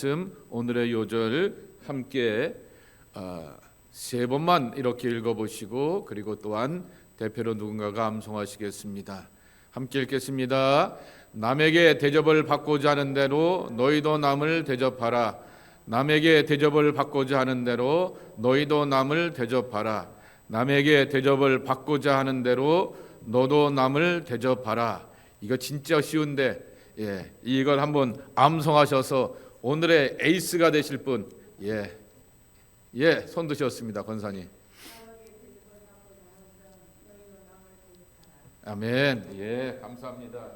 말씀, 오늘의 요절 함께 세 번만 이렇게 읽어보시고 그리고 또한 대표로 누군가가 암송하시겠습니다. 함께 읽겠습니다. 남에게 대접을 받고자 하는 대로 너희도 남을 대접하라. 남에게 대접을 받고자 하는 대로 너희도 남을 대접하라. 남에게 대접을 받고자 하는 대로 너도 남을 대접하라. 이거 진짜 쉬운데 이걸 한번 암송하셔서 오늘의 에이스가 되실 분, 손 드셨습니다, 권사님. 아멘. 감사합니다.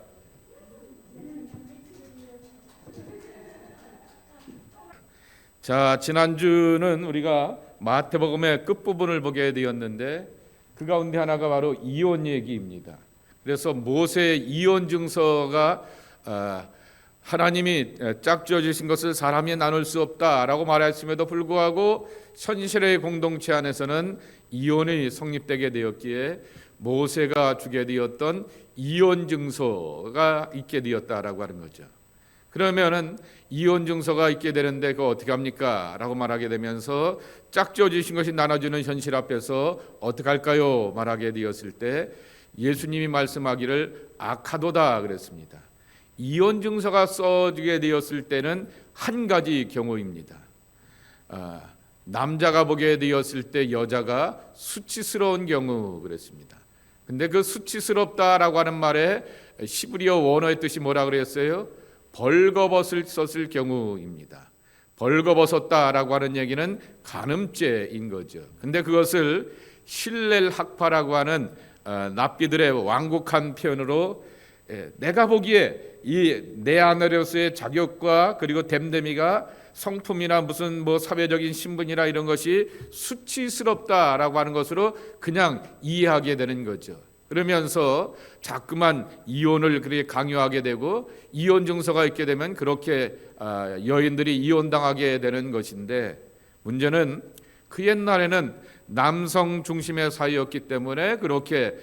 자, 지난주는 우리가 마태복음의 끝부분을 보게 되었는데 그 가운데 하나가 바로 이혼 얘기입니다. 그래서 모세의 이혼 증서가 하나님이 짝지어 주신 것을 사람이 나눌 수 없다라고 말했음에도 불구하고 현실의 공동체 안에서는 이혼이 성립되게 되었기에 모세가 주게 되었던 이혼 증서가 있게 되었다라고 하는 거죠. 그러면은 이혼 증서가 있게 되는데 그거 어떻게 합니까? 라고 말하게 되면서 짝지어 주신 것이 나눠주는 현실 앞에서 어떻게 할까요? 말하게 되었을 때 예수님이 말씀하기를 악하도다 그랬습니다. 이혼 증서가 써지게 되었을 때는 한 가지 경우입니다. 남자가 보게 되었을 때 여자가 수치스러운 경우 그랬습니다. 근데 그 수치스럽다라고 하는 말에 시브리어 원어의 뜻이 뭐라 그랬어요? 벌거벗을 썼을 경우입니다. 벌거벗었다라고 하는 얘기는 간음죄인 거죠. 근데 그것을 실렐 학파라고 하는 납비들의 완곡한 표현으로 내가 보기에 이 내 아내로서의 자격과 그리고 됨됨이가 성품이나 무슨 사회적인 신분이나 이런 것이 수치스럽다라고 하는 것으로 그냥 이해하게 되는 거죠. 그러면서 자꾸만 이혼을 그렇게 강요하게 되고 이혼 증서가 있게 되면 그렇게 여인들이 이혼당하게 되는 것인데 문제는 그 옛날에는 남성 중심의 사회였기 때문에 그렇게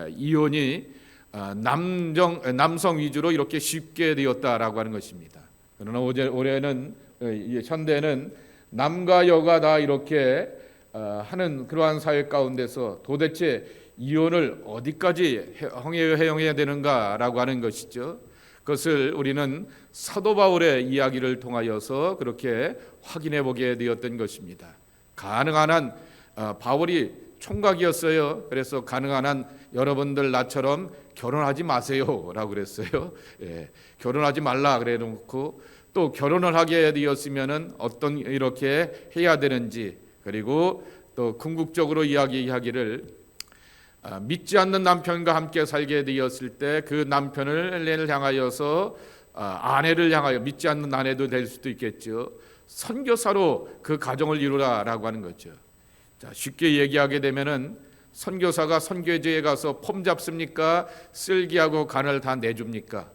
이혼이 남성 위주로 이렇게 쉽게 되었다라고 하는 것입니다. 그러나 올해는 현대는 남과 여가 다 이렇게 하는 그러한 사회 가운데서 도대체 이혼을 어디까지 허용해야 되는가라고 하는 것이죠. 그것을 우리는 사도 바울의 이야기를 통하여서 그렇게 확인해 보게 되었던 것입니다. 가능한 한 바울이 총각이었어요. 그래서 가능한 한 여러분들 나처럼 결혼하지 마세요라고 그랬어요. 결혼하지 말라 그래 놓고 또 결혼을 하게 되었으면은 어떤 이렇게 해야 되는지 그리고 또 궁극적으로 이야기하기를 믿지 않는 남편과 함께 살게 되었을 때 그 남편을 향하여서 아내를 향하여 믿지 않는 아내도 될 수도 있겠죠. 선교사로 그 가정을 이루라라고 하는 거죠. 자, 쉽게 얘기하게 되면은 선교사가 선교지에 가서 폼 잡습니까? 쓸기하고 간을 다 내줍니까?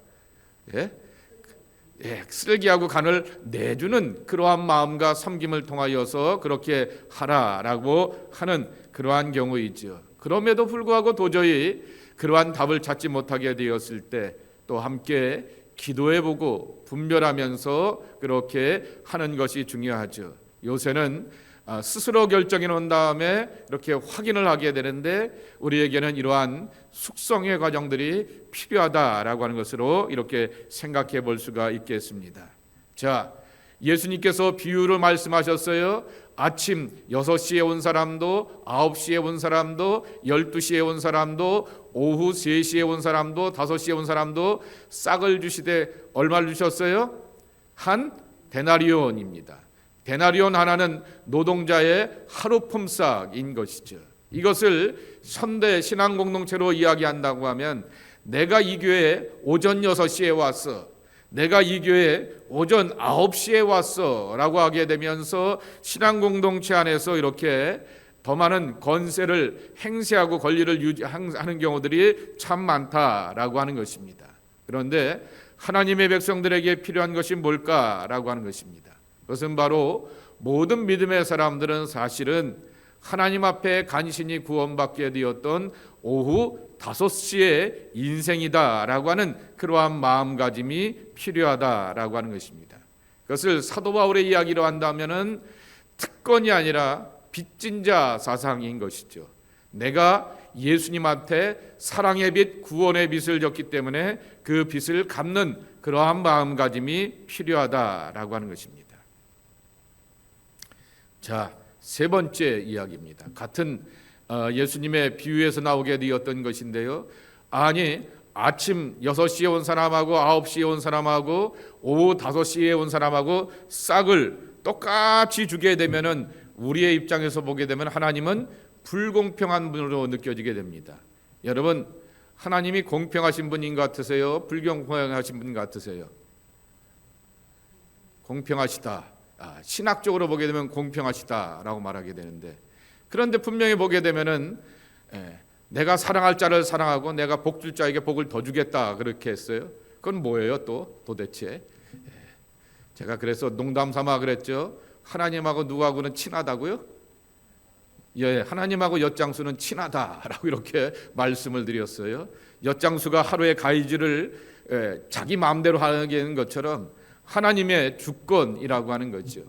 쓸기하고 간을 내주는 그러한 마음과 섬김을 통하여서 그렇게 하라라고 하는 그러한 경우이죠. 그럼에도 불구하고 도저히 그러한 답을 찾지 못하게 되었을 때 또 함께 기도해보고 분별하면서 그렇게 하는 것이 중요하죠. 요새는 스스로 결정해 놓은 다음에 이렇게 확인을 하게 되는데 우리에게는 이러한 숙성의 과정들이 필요하다라고 하는 것으로 이렇게 생각해 볼 수가 있겠습니다. 자, 예수님께서 비유를 말씀하셨어요. 아침 6시에 온 사람도 9시에 온 사람도 12시에 온 사람도 오후 3시에 온 사람도 5시에 온 사람도 싹을 주시되 얼마를 주셨어요? 한 데나리온입니다. 데나리온 하나는 노동자의 하루 품삯인 것이죠. 이것을 현대 신앙 공동체로 이야기한다고 하면 내가 이 교회에 오전 6시에 왔어. 내가 이 교회에 오전 9시에 왔어 라고 하게 되면서 신앙 공동체 안에서 이렇게 더 많은 권세를 행세하고 권리를 유지하는 경우들이 참 많다라고 하는 것입니다. 그런데 하나님의 백성들에게 필요한 것이 뭘까라고 하는 것입니다. 그것은 바로 모든 믿음의 사람들은 사실은 하나님 앞에 간신히 구원받게 되었던 오후 5시의 인생이다라고 하는 그러한 마음가짐이 필요하다라고 하는 것입니다. 그것을 사도 바울의 이야기로 한다면은 특권이 아니라 빚진 자 사상인 것이죠. 내가 예수님한테 사랑의 빚, 구원의 빚을 졌기 때문에 그 빚을 갚는 그러한 마음가짐이 필요하다라고 하는 것입니다. 자, 세 번째 이야기입니다. 같은 예수님의 비유에서 나오게 되었던 것인데요. 아니, 아침 6시에 온 사람하고 9시에 온 사람하고 오후 5시에 온 사람하고 싹을 똑같이 주게 되면은 우리의 입장에서 보게 되면 하나님은 불공평한 분으로 느껴지게 됩니다. 여러분, 하나님이 공평하신 분인 것 같으세요? 불공평하신 분 같으세요? 공평하시다. 신학적으로 보게 되면 공평하시다라고 말하게 되는데, 그런데 분명히 보게 되면은 내가 사랑할 자를 사랑하고 내가 복 줄 자에게 복을 더 주겠다 그렇게 했어요. 그건 뭐예요? 또 도대체? 제가 그래서 농담 삼아 그랬죠. 하나님하고 누구하고는 친하다고요? 예, 하나님하고 엿장수는 친하다라고 이렇게 말씀을 드렸어요. 엿장수가 하루의 가이즈를 자기 마음대로 하는 것처럼 하나님의 주권이라고 하는 거죠.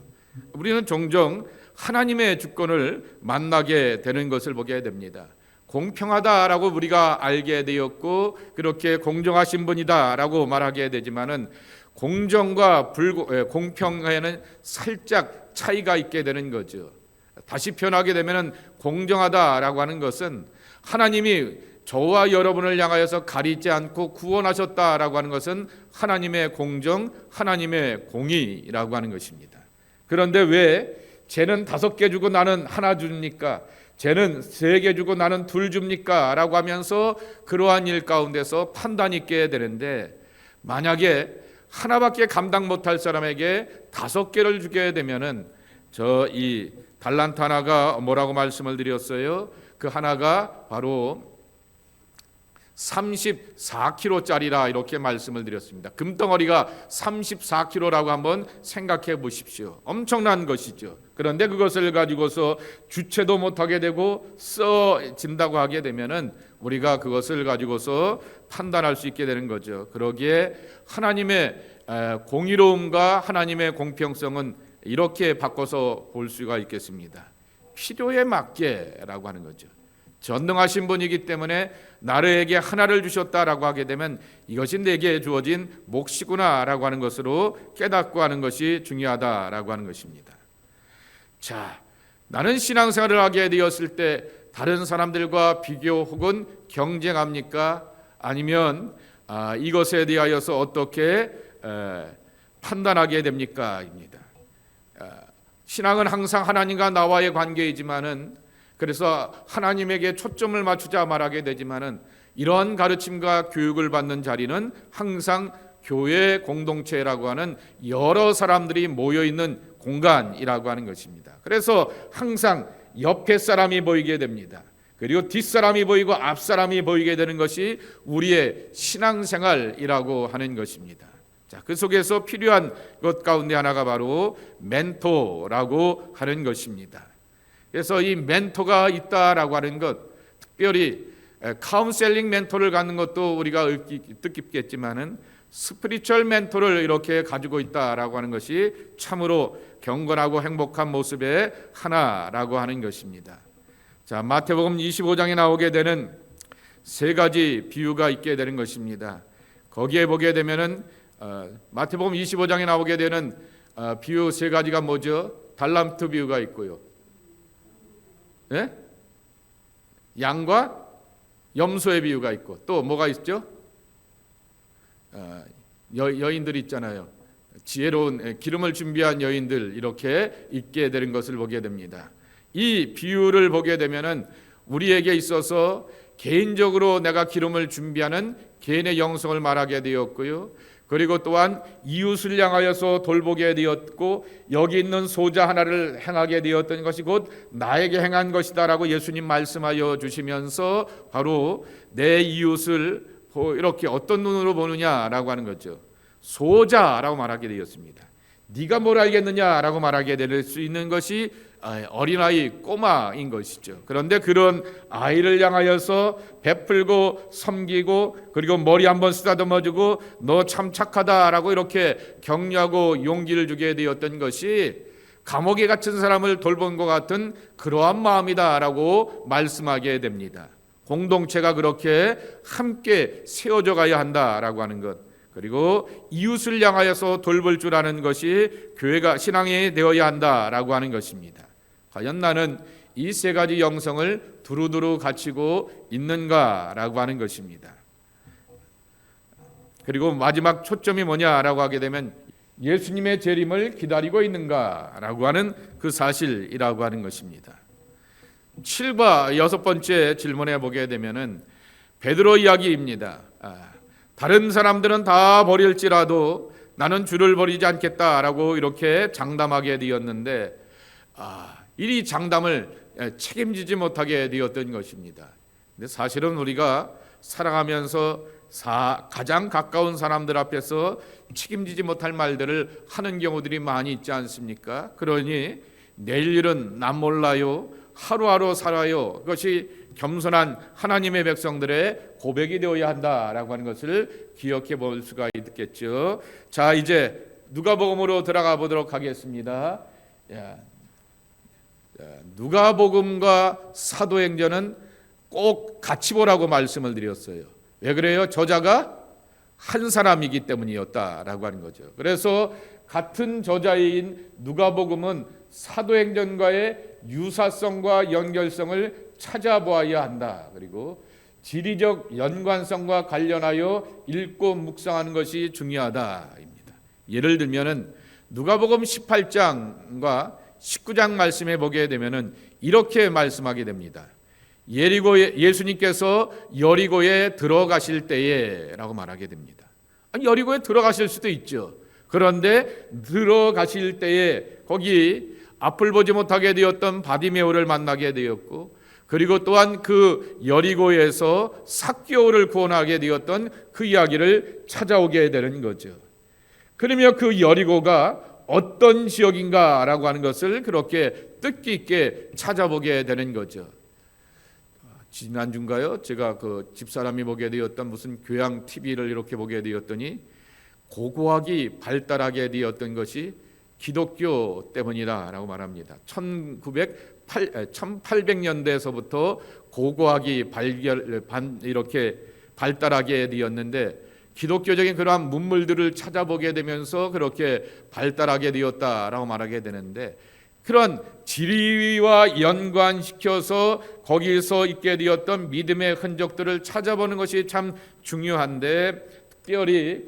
우리는 종종 하나님의 주권을 만나게 되는 것을 보게 됩니다. 공평하다라고 우리가 알게 되었고 그렇게 공정하신 분이다라고 말하게 되지만은 공정과 공평에는 살짝 차이가 있게 되는 거죠. 다시 표현하게 되면은 공정하다라고 하는 것은 하나님이 저와 여러분을 향하여서 가리지 않고 구원하셨다라고 하는 것은 하나님의 공정, 하나님의 공의라고 하는 것입니다. 그런데 왜 쟤는 5개 주고 나는 하나 줍니까? 쟤는 3개 주고 나는 2 줍니까? 라고 하면서 그러한 일 가운데서 판단이 있게 되는데, 만약에 하나밖에 감당 못할 사람에게 5개를 주게 되면은 이 달란트 하나가 뭐라고 말씀을 드렸어요? 그 하나가 바로 34kg짜리라 이렇게 말씀을 드렸습니다. 금덩어리가 34kg라고 한번 생각해 보십시오. 엄청난 것이죠. 그런데 그것을 가지고서 주체도 못하게 되고 써진다고 하게 되면은 우리가 그것을 가지고서 판단할 수 있게 되는 거죠. 그러기에 하나님의 공의로움과 하나님의 공평성은 이렇게 바꿔서 볼 수가 있겠습니다. 필요에 맞게라고 하는 거죠. 전능하신 분이기 때문에 나에게 하나를 주셨다라고 하게 되면 이것이 내게 주어진 몫이구나라고 하는 것으로 깨닫고 하는 것이 중요하다라고 하는 것입니다. 자, 나는 신앙생활을 하게 되었을 때 다른 사람들과 비교 혹은 경쟁합니까? 아니면 이것에 대하여서 어떻게 판단하게 됩니까? 입니다. 신앙은 항상 하나님과 나와의 관계이지만은, 그래서 하나님에게 초점을 맞추자 말하게 되지만은, 이러한 가르침과 교육을 받는 자리는 항상 교회 공동체라고 하는 여러 사람들이 모여 있는 공간이라고 하는 것입니다. 그래서 항상 옆에 사람이 보이게 됩니다. 그리고 뒷사람이 보이고 앞사람이 보이게 되는 것이 우리의 신앙생활이라고 하는 것입니다. 자, 그 속에서 필요한 것 가운데 하나가 바로 멘토라고 하는 것입니다. 그래서 이 멘토가 있다라고 하는 것, 특별히 카운셀링 멘토를 갖는 것도 우리가 뜻깊겠지만은 스피리추얼 멘토를 이렇게 가지고 있다라고 하는 것이 참으로 경건하고 행복한 모습의 하나라고 하는 것입니다. 자, 마태복음 25장에 나오게 되는 3가지 비유가 있게 되는 것입니다. 거기에 보게 되면은 마태복음 25장에 나오게 되는 비유 3가지가 뭐죠? 달란트 비유가 있고요. 예? 양과 염소의 비유가 있고, 또 뭐가 있죠? 여인들 있잖아요. 지혜로운 기름을 준비한 여인들, 이렇게 있게 되는 것을 보게 됩니다. 이 비유를 보게 되면은 우리에게 있어서 개인적으로 내가 기름을 준비하는 개인의 영성을 말하게 되었고요. 그리고 또한 이웃을 향하여서 돌보게 되었고, 여기 있는 소자 하나를 행하게 되었던 것이 곧 나에게 행한 것이다라고 예수님 말씀하여 주시면서 바로 내 이웃을 이렇게 어떤 눈으로 보느냐라고 하는 거죠. 소자라고 말하게 되었습니다. 네가 뭘 알겠느냐라고 말하게 될 수 있는 것이 어린아이, 꼬마인 것이죠. 그런데 그런 아이를 향하여서 베풀고 섬기고 그리고 머리 한번 쓰다듬어주고 너 참 착하다라고 이렇게 격려하고 용기를 주게 되었던 것이 감옥에 갇힌 사람을 돌본 것 같은 그러한 마음이다라고 말씀하게 됩니다. 공동체가 그렇게 함께 세워져 가야 한다라고 하는 것, 그리고 이웃을 향하여서 돌볼 줄 아는 것이 교회가 신앙이 되어야 한다라고 하는 것입니다. 과연 나는 이 세 가지 영성을 두루두루 갖추고 있는가라고 하는 것입니다. 그리고 마지막 초점이 뭐냐라고 하게 되면 예수님의 재림을 기다리고 있는가라고 하는 그 사실이라고 하는 것입니다. 7과 6번째 질문해 보게 되면은 베드로 이야기입니다. 다른 사람들은 다 버릴지라도 나는 주를 버리지 않겠다라고 이렇게 장담하게 되었는데 이 장담을 책임지지 못하게 되었던 것입니다. 근데 사실은 우리가 살아가면서 가장 가까운 사람들 앞에서 책임지지 못할 말들을 하는 경우들이 많이 있지 않습니까? 그러니 내일 일은 난 몰라요, 하루하루 살아요, 그것이 겸손한 하나님의 백성들의 고백이 되어야 한다라고 하는 것을 기억해 볼 수가 있겠죠. 자, 이제 누가복음으로 들어가 보도록 하겠습니다. 누가복음과 사도행전은 꼭 같이 보라고 말씀을 드렸어요. 왜 그래요? 저자가 한 사람이기 때문이었다라고 하는 거죠. 그래서 같은 저자인 누가복음은 사도행전과의 유사성과 연결성을 찾아보아야 한다. 그리고 지리적 연관성과 관련하여 읽고 묵상하는 것이 중요하다입니다. 예를 들면은 누가복음 18장과 19장 말씀해 보게 되면은 이렇게 말씀하게 됩니다. 예수님께서 여리고에 들어가실 때에라고 말하게 됩니다. 아니, 여리고에 들어가실 수도 있죠. 그런데 들어가실 때에 거기 앞을 보지 못하게 되었던 바디메오를 만나게 되었고, 그리고 또한 그 여리고에서 삭개오를 구원하게 되었던 그 이야기를 찾아오게 되는 거죠. 그러면 그 여리고가 어떤 지역인가라고 하는 것을 그렇게 뜻깊게 찾아보게 되는 거죠. 지난주인가요? 제가 그 집사람이 보게 되었던 무슨 교양 TV를 이렇게 보게 되었더니 고고학이 발달하게 되었던 것이 기독교 때문이다라고 말합니다. 1800년대에서부터 고고학이 이렇게 발달하게 되었는데 기독교적인 그러한 문물들을 찾아보게 되면서 그렇게 발달하게 되었다라고 말하게 되는데, 그런 지리와 연관시켜서 거기서 있게 되었던 믿음의 흔적들을 찾아보는 것이 참 중요한데, 특별히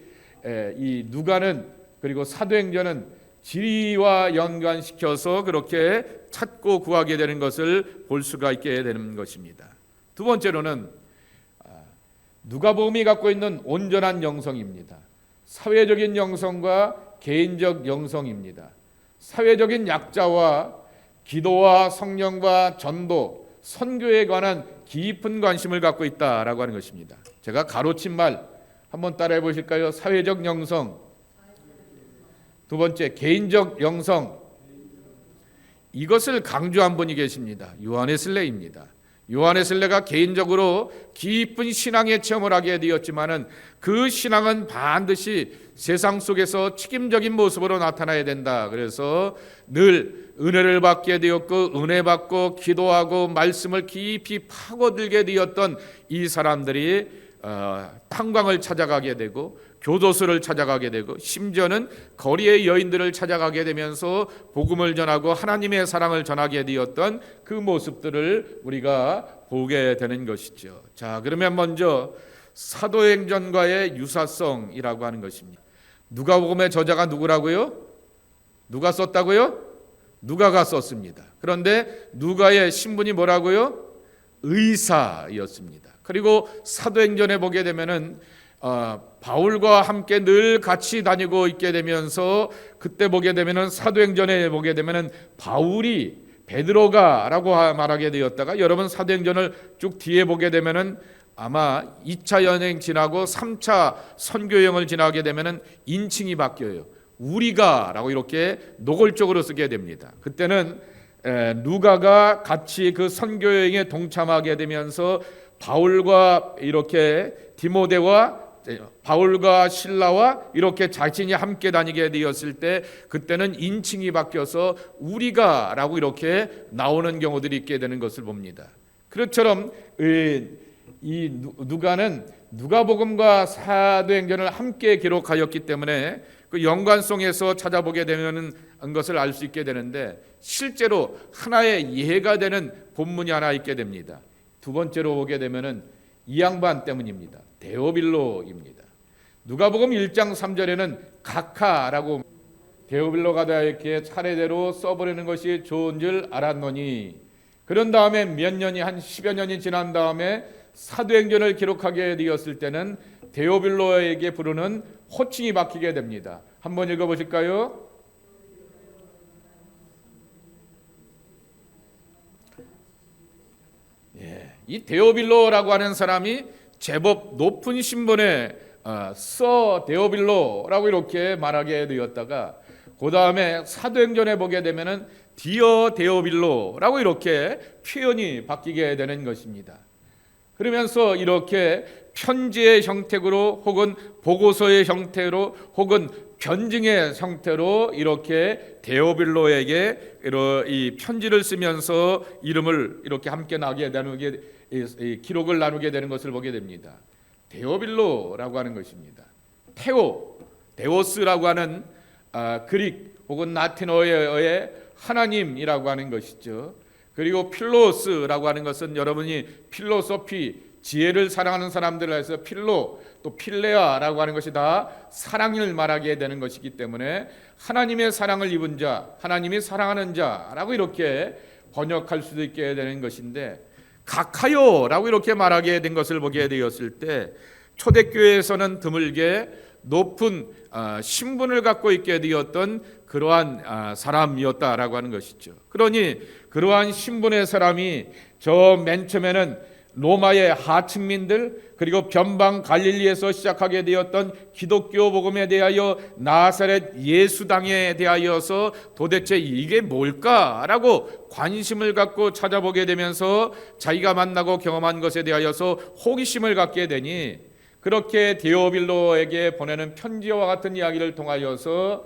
이 누가는 그리고 사도행전은 지리와 연관시켜서 그렇게 찾고 구하게 되는 것을 볼 수가 있게 되는 것입니다. 두 번째로는 누가복음이 갖고 있는 온전한 영성입니다. 사회적인 영성과 개인적 영성입니다. 사회적인 약자와 기도와 성령과 전도, 선교에 관한 깊은 관심을 갖고 있다라고 하는 것입니다. 제가 가로친 말 한번 따라해 보실까요? 사회적 영성. 두 번째, 개인적 영성. 이것을 강조한 분이 계십니다. 요한 웨슬레이입니다. 요한 웨슬레가 개인적으로 깊은 신앙의 체험을 하게 되었지만은 그 신앙은 반드시 세상 속에서 책임적인 모습으로 나타나야 된다. 그래서 늘 은혜를 받게 되었고, 은혜 받고 기도하고 말씀을 깊이 파고들게 되었던 이 사람들이 탄광을 찾아가게 되고 교도소를 찾아가게 되고 심지어는 거리의 여인들을 찾아가게 되면서 복음을 전하고 하나님의 사랑을 전하게 되었던 그 모습들을 우리가 보게 되는 것이죠. 자, 그러면 먼저 사도행전과의 유사성이라고 하는 것입니다. 누가복음의 저자가 누구라고요? 누가 썼다고요? 누가가 썼습니다. 그런데 누가의 신분이 뭐라고요? 의사였습니다. 그리고 사도행전에 보게 되면은 바울과 함께 늘 같이 다니고 있게 되면서 그때 보게 되면은 사도행전에 보게 되면은 바울이 베드로가라고 말하게 되었다가 여러분 사도행전을 쭉 뒤에 보게 되면은 아마 2차 여행 지나고 3차 선교 여행을 지나게 되면은 인칭이 바뀌어요. 우리가라고 이렇게 노골적으로 쓰게 됩니다. 그때는 누가가 같이 그 선교 여행에 동참하게 되면서 바울과 이렇게 디모데와 바울과 실라와 이렇게 자신이 함께 다니게 되었을 때 그때는 인칭이 바뀌어서 우리가라고 이렇게 나오는 경우들이 있게 되는 것을 봅니다. 그것처럼 이 누가는 누가복음과 사도행전을 함께 기록하였기 때문에 그 연관성에서 찾아보게 되는 것을 알 수 있게 되는데 실제로 하나의 예가 되는 본문이 하나 있게 됩니다. 두 번째로 보게 되면은 이 양반 때문입니다. 데오빌로입니다. 누가복음 1장 3절에는 각하라고 데오빌로가 다 이렇게 차례대로 써버리는 것이 좋은 줄 알았노니 그런 다음에 몇 년이 한 10여 년이 지난 다음에 사도행전을 기록하게 되었을 때는 데오빌로에게 부르는 호칭이 바뀌게 됩니다. 한번 읽어보실까요? 이 데오빌로라고 하는 사람이 제법 높은 신분의 서 데오빌로라고 이렇게 말하게 되었다가 그 다음에 사도행전에 보게 되면은 디어 데오빌로라고 이렇게 표현이 바뀌게 되는 것입니다. 그러면서 이렇게 편지의 형태로 혹은 보고서의 형태로 혹은 변증의 형태로 이렇게 데오빌로에게 이 편지를 쓰면서 이름을 이렇게 함께 나누게 기록을 나누게 되는 것을 보게 됩니다. 데오빌로라고 하는 것입니다. 데오스라고 하는 그릭 혹은 라틴어의 하나님이라고 하는 것이죠. 그리고 필로스라고 하는 것은 여러분이 필로소피 지혜를 사랑하는 사람들을 해서 필로 또 필레아라고 하는 것이 다 사랑을 말하게 되는 것이기 때문에 하나님의 사랑을 입은 자, 하나님이 사랑하는 자라고 이렇게 번역할 수도 있게 되는 것인데 각하요라고 이렇게 말하게 된 것을 보게 되었을 때 초대교회에서는 드물게 높은 신분을 갖고 있게 되었던 그러한 사람이었다라고 하는 것이죠. 그러니 그러한 신분의 사람이 저 맨 처음에는 로마의 하층민들 그리고 변방 갈릴리에서 시작하게 되었던 기독교 복음에 대하여 나사렛 예수당에 대하여서 도대체 이게 뭘까라고 관심을 갖고 찾아보게 되면서 자기가 만나고 경험한 것에 대하여서 호기심을 갖게 되니 그렇게 데오빌로에게 보내는 편지와 같은 이야기를 통하여서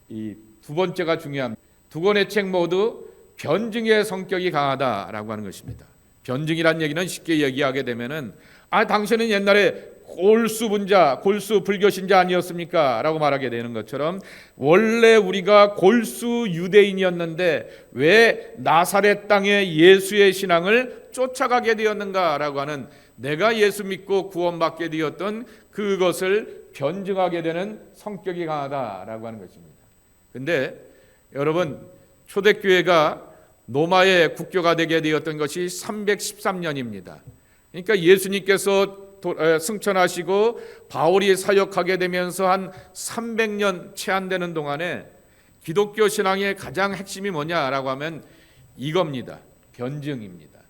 이 두 번째가 중요합니다. 두 권의 책 모두 변증의 성격이 강하다라고 하는 것입니다. 변증이란 얘기는 쉽게 얘기하게 되면은 당신은 옛날에 골수 분자, 골수 불교신자 아니었습니까? 라고 말하게 되는 것처럼 원래 우리가 골수 유대인이었는데 왜 나사렛 땅의 예수의 신앙을 쫓아가게 되었는가라고 하는 내가 예수 믿고 구원받게 되었던 그것을 변증하게 되는 성격이 강하다라고 하는 것입니다. 근데 여러분 초대교회가 로마의 국교가 되게 되었던 것이 313년입니다. 그러니까 예수님께서 승천하시고 바울이 사역하게 되면서 한 300년 채 안 되는 동안에 기독교 신앙의 가장 핵심이 뭐냐라고 하면 이겁니다. 변증입니다.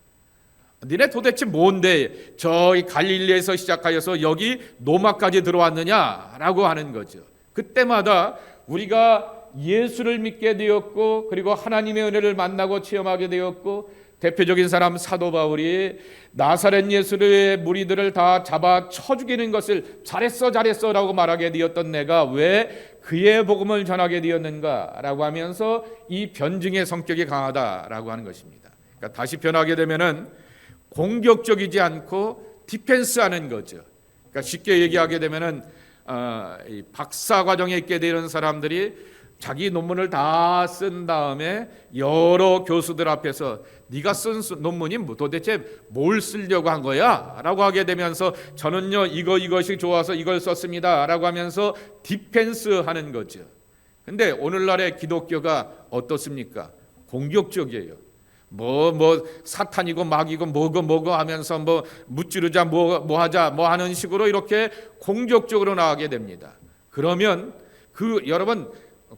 너네 도대체 뭔데 저희 갈릴리에서 시작하여서 여기 로마까지 들어왔느냐라고 하는 거죠. 그때마다 우리가 예수를 믿게 되었고 그리고 하나님의 은혜를 만나고 체험하게 되었고 대표적인 사람 사도 바울이 나사렛 예수의 무리들을 다 잡아 쳐 죽이는 것을 잘했어 라고 말하게 되었던 내가 왜 그의 복음을 전하게 되었는가라고 하면서 이 변증의 성격이 강하다라고 하는 것입니다. 그러니까 다시 변하게 되면은 공격적이지 않고 디펜스하는 거죠. 그러니까 쉽게 얘기하게 되면은 이 박사 과정에 있게 되는 사람들이 자기 논문을 다 쓴 다음에 여러 교수들 앞에서 네가 쓴 논문이 도대체 뭘 쓰려고 한 거야? 라고 하게 되면서 저는요 이것이 좋아서 이걸 썼습니다 라고 하면서 디펜스하는 거죠. 근데 오늘날의 기독교가 어떻습니까? 공격적이에요. 뭐 사탄이고 마귀고 뭐고 하면서 뭐 무찌르자 뭐 하자 뭐 하는 식으로 이렇게 공격적으로 나가게 됩니다. 그러면 여러분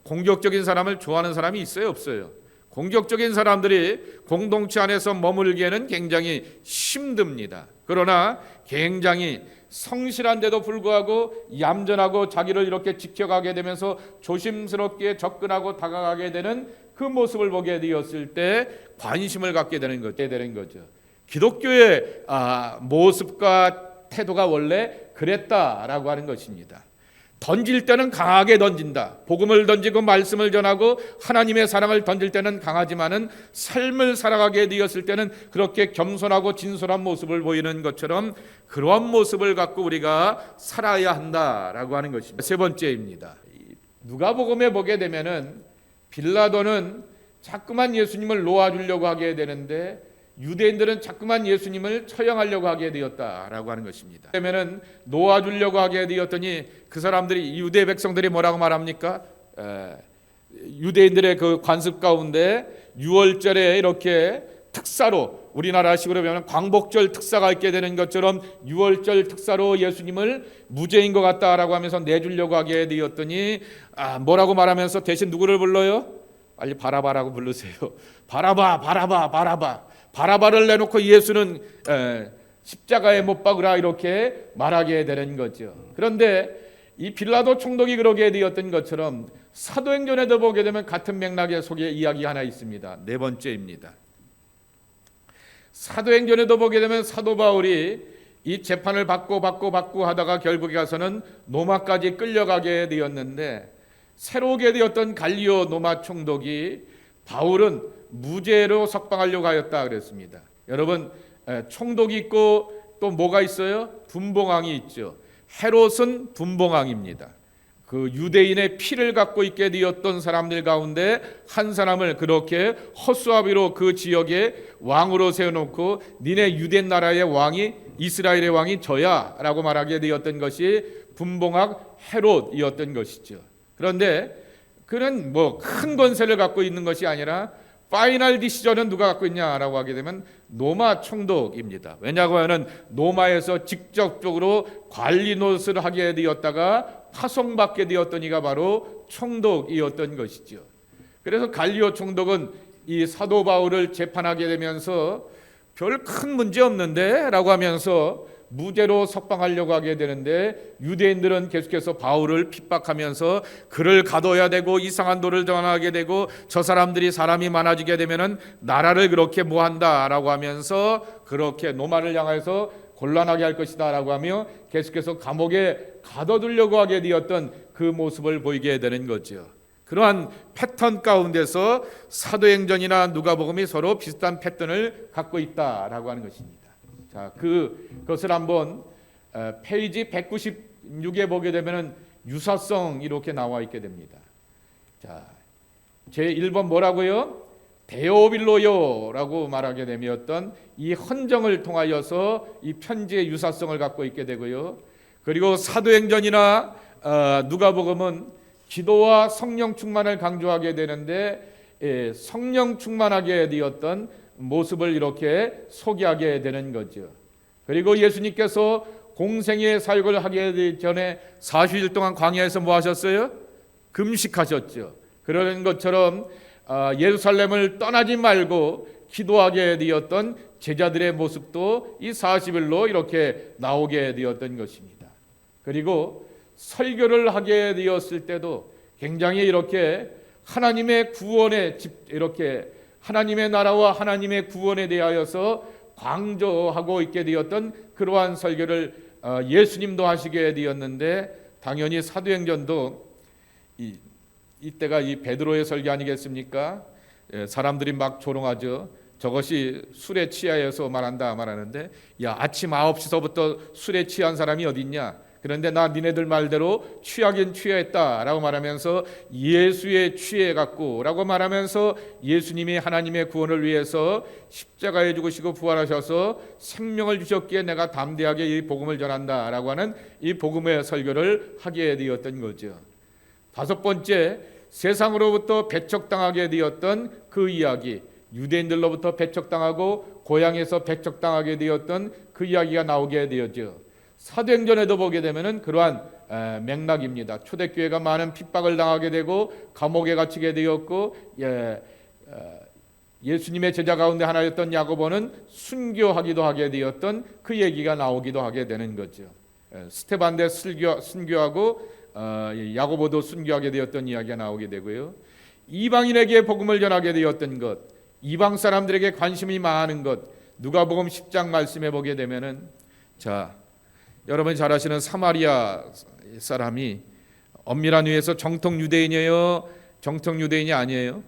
공격적인 사람을 좋아하는 사람이 있어요, 없어요? 공격적인 사람들이 공동체 안에서 머물기에는 굉장히 힘듭니다. 그러나 굉장히 성실한데도 불구하고 얌전하고 자기를 이렇게 지켜가게 되면서 조심스럽게 접근하고 다가가게 되는 그 모습을 보게 되었을 때 관심을 갖게 되는 거죠. 기독교의 모습과 태도가 원래 그랬다라고 하는 것입니다. 던질 때는 강하게 던진다. 복음을 던지고 말씀을 전하고 하나님의 사랑을 던질 때는 강하지만은 삶을 살아가게 되었을 때는 그렇게 겸손하고 진솔한 모습을 보이는 것처럼 그러한 모습을 갖고 우리가 살아야 한다라고 하는 것입니다. 세 번째입니다. 누가복음에 보게 되면은 빌라도는 자꾸만 예수님을 놓아주려고 하게 되는데 유대인들은 자꾸만 예수님을 처형하려고 하게 되었다라고 하는 것입니다. 그러면은 놓아주려고 하게 되었더니 그 사람들이 유대 백성들이 뭐라고 말합니까? 유대인들의 그 관습 가운데 유월절에 이렇게 특사로 우리나라식으로 보면 광복절 특사가 있게 되는 것처럼 유월절 특사로 예수님을 무죄인 것 같다라고 하면서 내주려고 하게 되었더니 뭐라고 말하면서 대신 누구를 불러요? 빨리 바라바라고 부르세요. 바라바를 내놓고 예수는 십자가에 못 박으라 이렇게 말하게 되는 거죠. 그런데 이 빌라도 총독이 그러게 되었던 것처럼 사도행전에도 보게 되면 같은 맥락의 속에 이야기 하나 있습니다. 네 번째입니다. 사도행전에도 보게 되면 사도 바울이 이 재판을 받고 하다가 결국에 가서는 로마까지 끌려가게 되었는데 새로 오게 되었던 갈리오 로마 총독이 바울은 무죄로 석방하려고 하였다 그랬습니다. 여러분 총독이 있고 또 뭐가 있어요? 분봉왕이 있죠. 헤롯은 분봉왕입니다. 그 유대인의 피를 갖고 있게 되었던 사람들 가운데 한 사람을 그렇게 허수아비로 그 지역에 왕으로 세워놓고 니네 유대 나라의 왕이 이스라엘의 왕이 저야 라고 말하게 되었던 것이 분봉왕 헤롯이었던 것이죠. 그런데 그는 뭐 큰 권세를 갖고 있는 것이 아니라 파이널 디시전은 누가 갖고 있냐라고 하게 되면 로마 총독입니다. 왜냐고 하면 로마에서 직접적으로 관리 노릇을 하게 되었다가 파송받게 되었던 이가 바로 총독이었던 것이죠. 그래서 갈리오 총독은 이 사도 바울을 재판하게 되면서 별 큰 문제 없는데 라고 하면서 무죄로 석방하려고 하게 되는데 유대인들은 계속해서 바울을 핍박하면서 그를 가둬야 되고 이상한 도를 전하게 되고 저 사람들이 사람이 많아지게 되면은 나라를 그렇게 뭐한다라고 하면서 그렇게 로마를 향해서 곤란하게 할 것이다 라고 하며 계속해서 감옥에 가둬두려고 하게 되었던 그 모습을 보이게 되는 거죠. 그러한 패턴 가운데서 사도행전이나 누가복음이 서로 비슷한 패턴을 갖고 있다라고 하는 것입니다. 자, 그것을 한번 페이지 196에 보게 되면은 유사성 이렇게 나와 있게 됩니다. 자, 제 1번 뭐라고요? 데오빌로요라고 말하게 되었던 이 헌정을 통하여서 이 편지의 유사성을 갖고 있게 되고요. 그리고 사도행전이나 누가복음은 기도와 성령 충만을 강조하게 되는데 성령 충만하게 되었던 모습을 이렇게 소개하게 되는 거죠. 그리고 예수님께서 공생의 사역을 하기 되기 전에 40일 동안 광야에서 뭐 하셨어요? 금식하셨죠. 그런 것처럼 예루살렘을 떠나지 말고 기도하게 되었던 제자들의 모습도 이 40일로 이렇게 나오게 되었던 것입니다. 그리고 설교를 하게 되었을 때도 굉장히 이렇게 하나님의 구원에 이렇게 하나님의 나라와 하나님의 구원에 대하여서 강조하고 있게 되었던 그러한 설교를 예수님도 하시게 되었는데 당연히 사도행전도 이때가 이 베드로의 설교 아니겠습니까? 사람들이 막 조롱하죠. 저것이 술에 취하여서 말하는데 야 아침 9시서부터 술에 취한 사람이 어디 있냐? 그런데 나 니네들 말대로 취하긴 취했다라고 말하면서 예수에 취해갖고 라고 말하면서 예수님이 하나님의 구원을 위해서 십자가에 죽으시고 부활하셔서 생명을 주셨기에 내가 담대하게 이 복음을 전한다라고 하는 이 복음의 설교를 하게 되었던 거죠. 다섯 번째, 세상으로부터 배척당하게 되었던 그 이야기, 유대인들로부터 배척당하고 고향에서 배척당하게 되었던 그 이야기가 나오게 되었죠. 사도행전에도 보게 되면은 그러한 맥락입니다. 초대교회가 많은 핍박을 당하게 되고 감옥에 갇히게 되었고 예수님의 제자 가운데 하나였던 야고보는 순교하기도 하게 되었던 그 얘기가 나오기도 하게 되는 거죠. 스테반대 순교하고 야고보도 순교하게 되었던 이야기가 나오게 되고요. 이방인에게 복음을 전하게 되었던 것, 이방 사람들에게 관심이 많은 것, 누가복음 10장 말씀해 보게 되면은, 자, 여러분이 잘 아시는 사마리아 사람이 엄밀한 의미에서 정통 유대인이에요? 정통 유대인이 아니에요?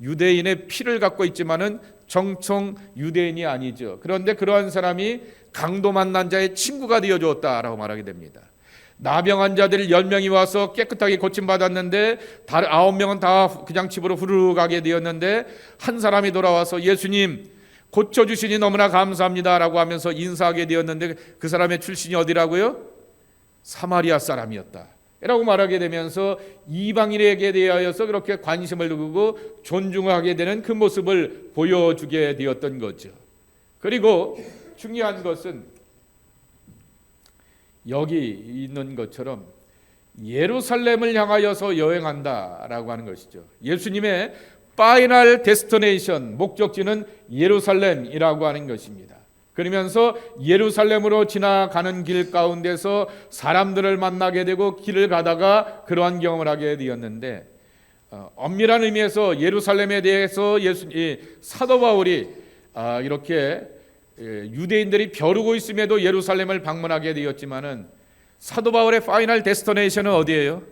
유대인의 피를 갖고 있지만은 정통 유대인이 아니죠. 그런데 그러한 사람이 강도 만난 자의 친구가 되어 주었다라고 말하게 됩니다. 나병 자들 10명이 와서 깨끗하게 고침받았는데 9명은 다 그냥 집으로 후루룩 가게 되었는데, 한 사람이 돌아와서 예수님 고쳐주시니 너무나 감사합니다 라고 하면서 인사하게 되었는데, 그 사람의 출신이 어디라고요? 사마리아 사람이었다 라고 말하게 되면서 이방인에게 대하여서 그렇게 관심을 두고 존중하게 되는 그 모습을 보여주게 되었던 거죠. 그리고 중요한 것은 여기 있는 것처럼 예루살렘을 향하여서 여행한다라고 하는 것이죠. 예수님의 파이널 데스티네이션, 목적지는 예루살렘이라고 하는 것입니다. 그러면서 예루살렘으로 지나가는 길 가운데서 사람들을 만나게 되고 길을 가다가 그러한 경험을 하게 되었는데, 엄밀한 의미에서 예루살렘에 대해서 사도 바울이 이렇게 유대인들이 벼르고 있음에도 예루살렘을 방문하게 되었지만은, 사도 바울의 파이널 데스티네이션은 어디예요?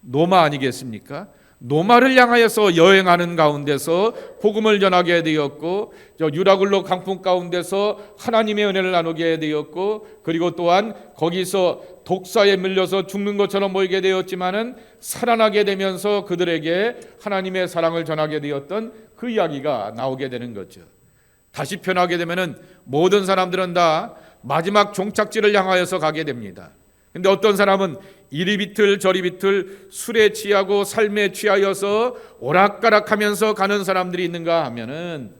노마 아니겠습니까? 노마를 향하여서 여행하는 가운데서 복음을 전하게 되었고, 유라굴로 강풍 가운데서 하나님의 은혜를 나누게 되었고, 그리고 또한 거기서 독사에 밀려서 죽는 것처럼 보이게 되었지만은 살아나게 되면서 그들에게 하나님의 사랑을 전하게 되었던 그 이야기가 나오게 되는 거죠. 다시 표현하게 되면은 모든 사람들은 다 마지막 종착지를 향하여서 가게 됩니다. 근데 어떤 사람은 이리 비틀 저리 비틀 술에 취하고 삶에 취하여서 오락가락하면서 가는 사람들이 있는가 하면은,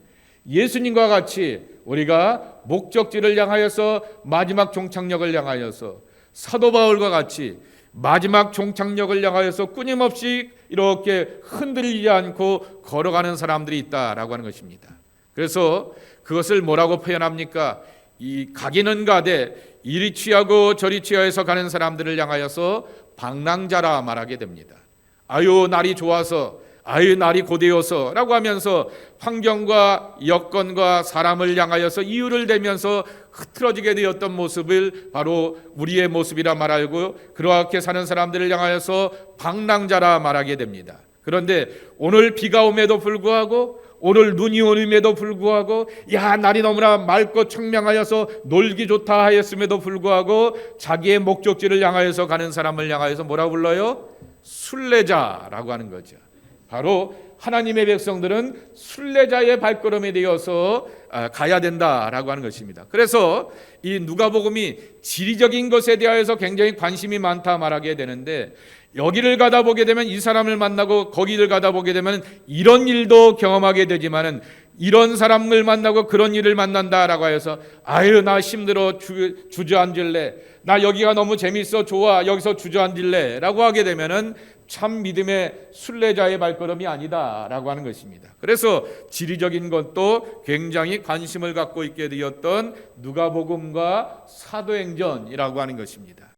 예수님과 같이 우리가 목적지를 향하여서 마지막 종착역을 향하여서 사도 바울과 같이 마지막 종착역을 향하여서 끊임없이 이렇게 흔들리지 않고 걸어가는 사람들이 있다라고 하는 것입니다. 그래서 그것을 뭐라고 표현합니까? 이 가기는 가되 이리 취하고 저리 취하여서 가는 사람들을 향하여서 방랑자라 말하게 됩니다. 아유 날이 좋아서, 아유 날이 고되어서 라고 하면서 환경과 여건과 사람을 향하여서 이유를 대면서 흐트러지게 되었던 모습을 바로 우리의 모습이라 말하고, 그렇게 사는 사람들을 향하여서 방랑자라 말하게 됩니다. 그런데 오늘 비가 옴에도 불구하고, 오늘 눈이 오임에도 불구하고, 야 날이 너무나 맑고 청명하여서 놀기 좋다 하였음에도 불구하고 자기의 목적지를 향하여서 가는 사람을 향하여서 뭐라고 불러요? 순례자라고 하는 거죠. 바로 하나님의 백성들은 순례자의 발걸음이 되어서 가야 된다라고 하는 것입니다. 그래서 이 누가복음이 지리적인 것에 대하여서 굉장히 관심이 많다 말하게 되는데, 여기를 가다 보게 되면 이 사람을 만나고 거기를 가다 보게 되면 이런 일도 경험하게 되지만은, 이런 사람을 만나고 그런 일을 만난다라고 해서 아유 나 힘들어 주저앉을래, 나 여기가 너무 재밌어 좋아 여기서 주저앉을래 라고 하게 되면은 참 믿음의 순례자의 발걸음이 아니다라고 하는 것입니다. 그래서 지리적인 것도 굉장히 관심을 갖고 있게 되었던 누가복음과 사도행전이라고 하는 것입니다.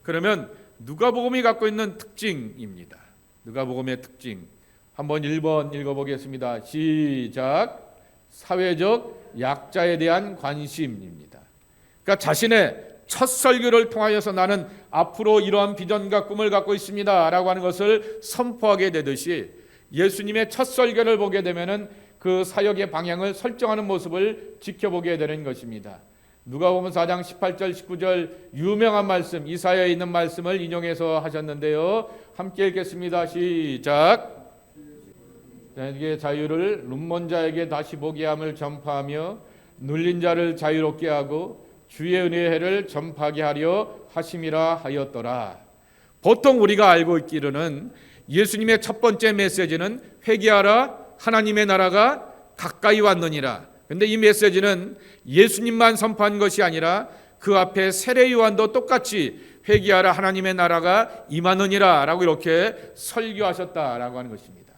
그러면 누가복음이 갖고 있는 특징입니다. 누가복음의 특징 한번 1번 읽어보겠습니다. 시작. 사회적 약자에 대한 관심입니다. 그러니까 자신의 첫 설교를 통하여서 나는 앞으로 이러한 비전과 꿈을 갖고 있습니다 라고 하는 것을 선포하게 되듯이, 예수님의 첫 설교를 보게 되면은 그 사역의 방향을 설정하는 모습을 지켜보게 되는 것입니다. 누가복음 4장 18절 19절 유명한 말씀, 이사야에 있는 말씀을 인용해서 하셨는데요. 함께 읽겠습니다. 시작. 자에게 자유를, 눈먼 자에게 다시 보게 함을 전파하며 눌린 자를 자유롭게 하고 주의 은혜의 해를 전파하게 하려 하심이라 하였더라. 보통 우리가 알고 있기로는 예수님의 첫 번째 메시지는 회개하라, 하나님의 나라가 가까이 왔느니라. 그런데 이 메시지는 예수님만 선포한 것이 아니라 그 앞에 세례 요한도 똑같이 회개하라, 하나님의 나라가 임하느니라 라고 이렇게 설교하셨다라고 하는 것입니다.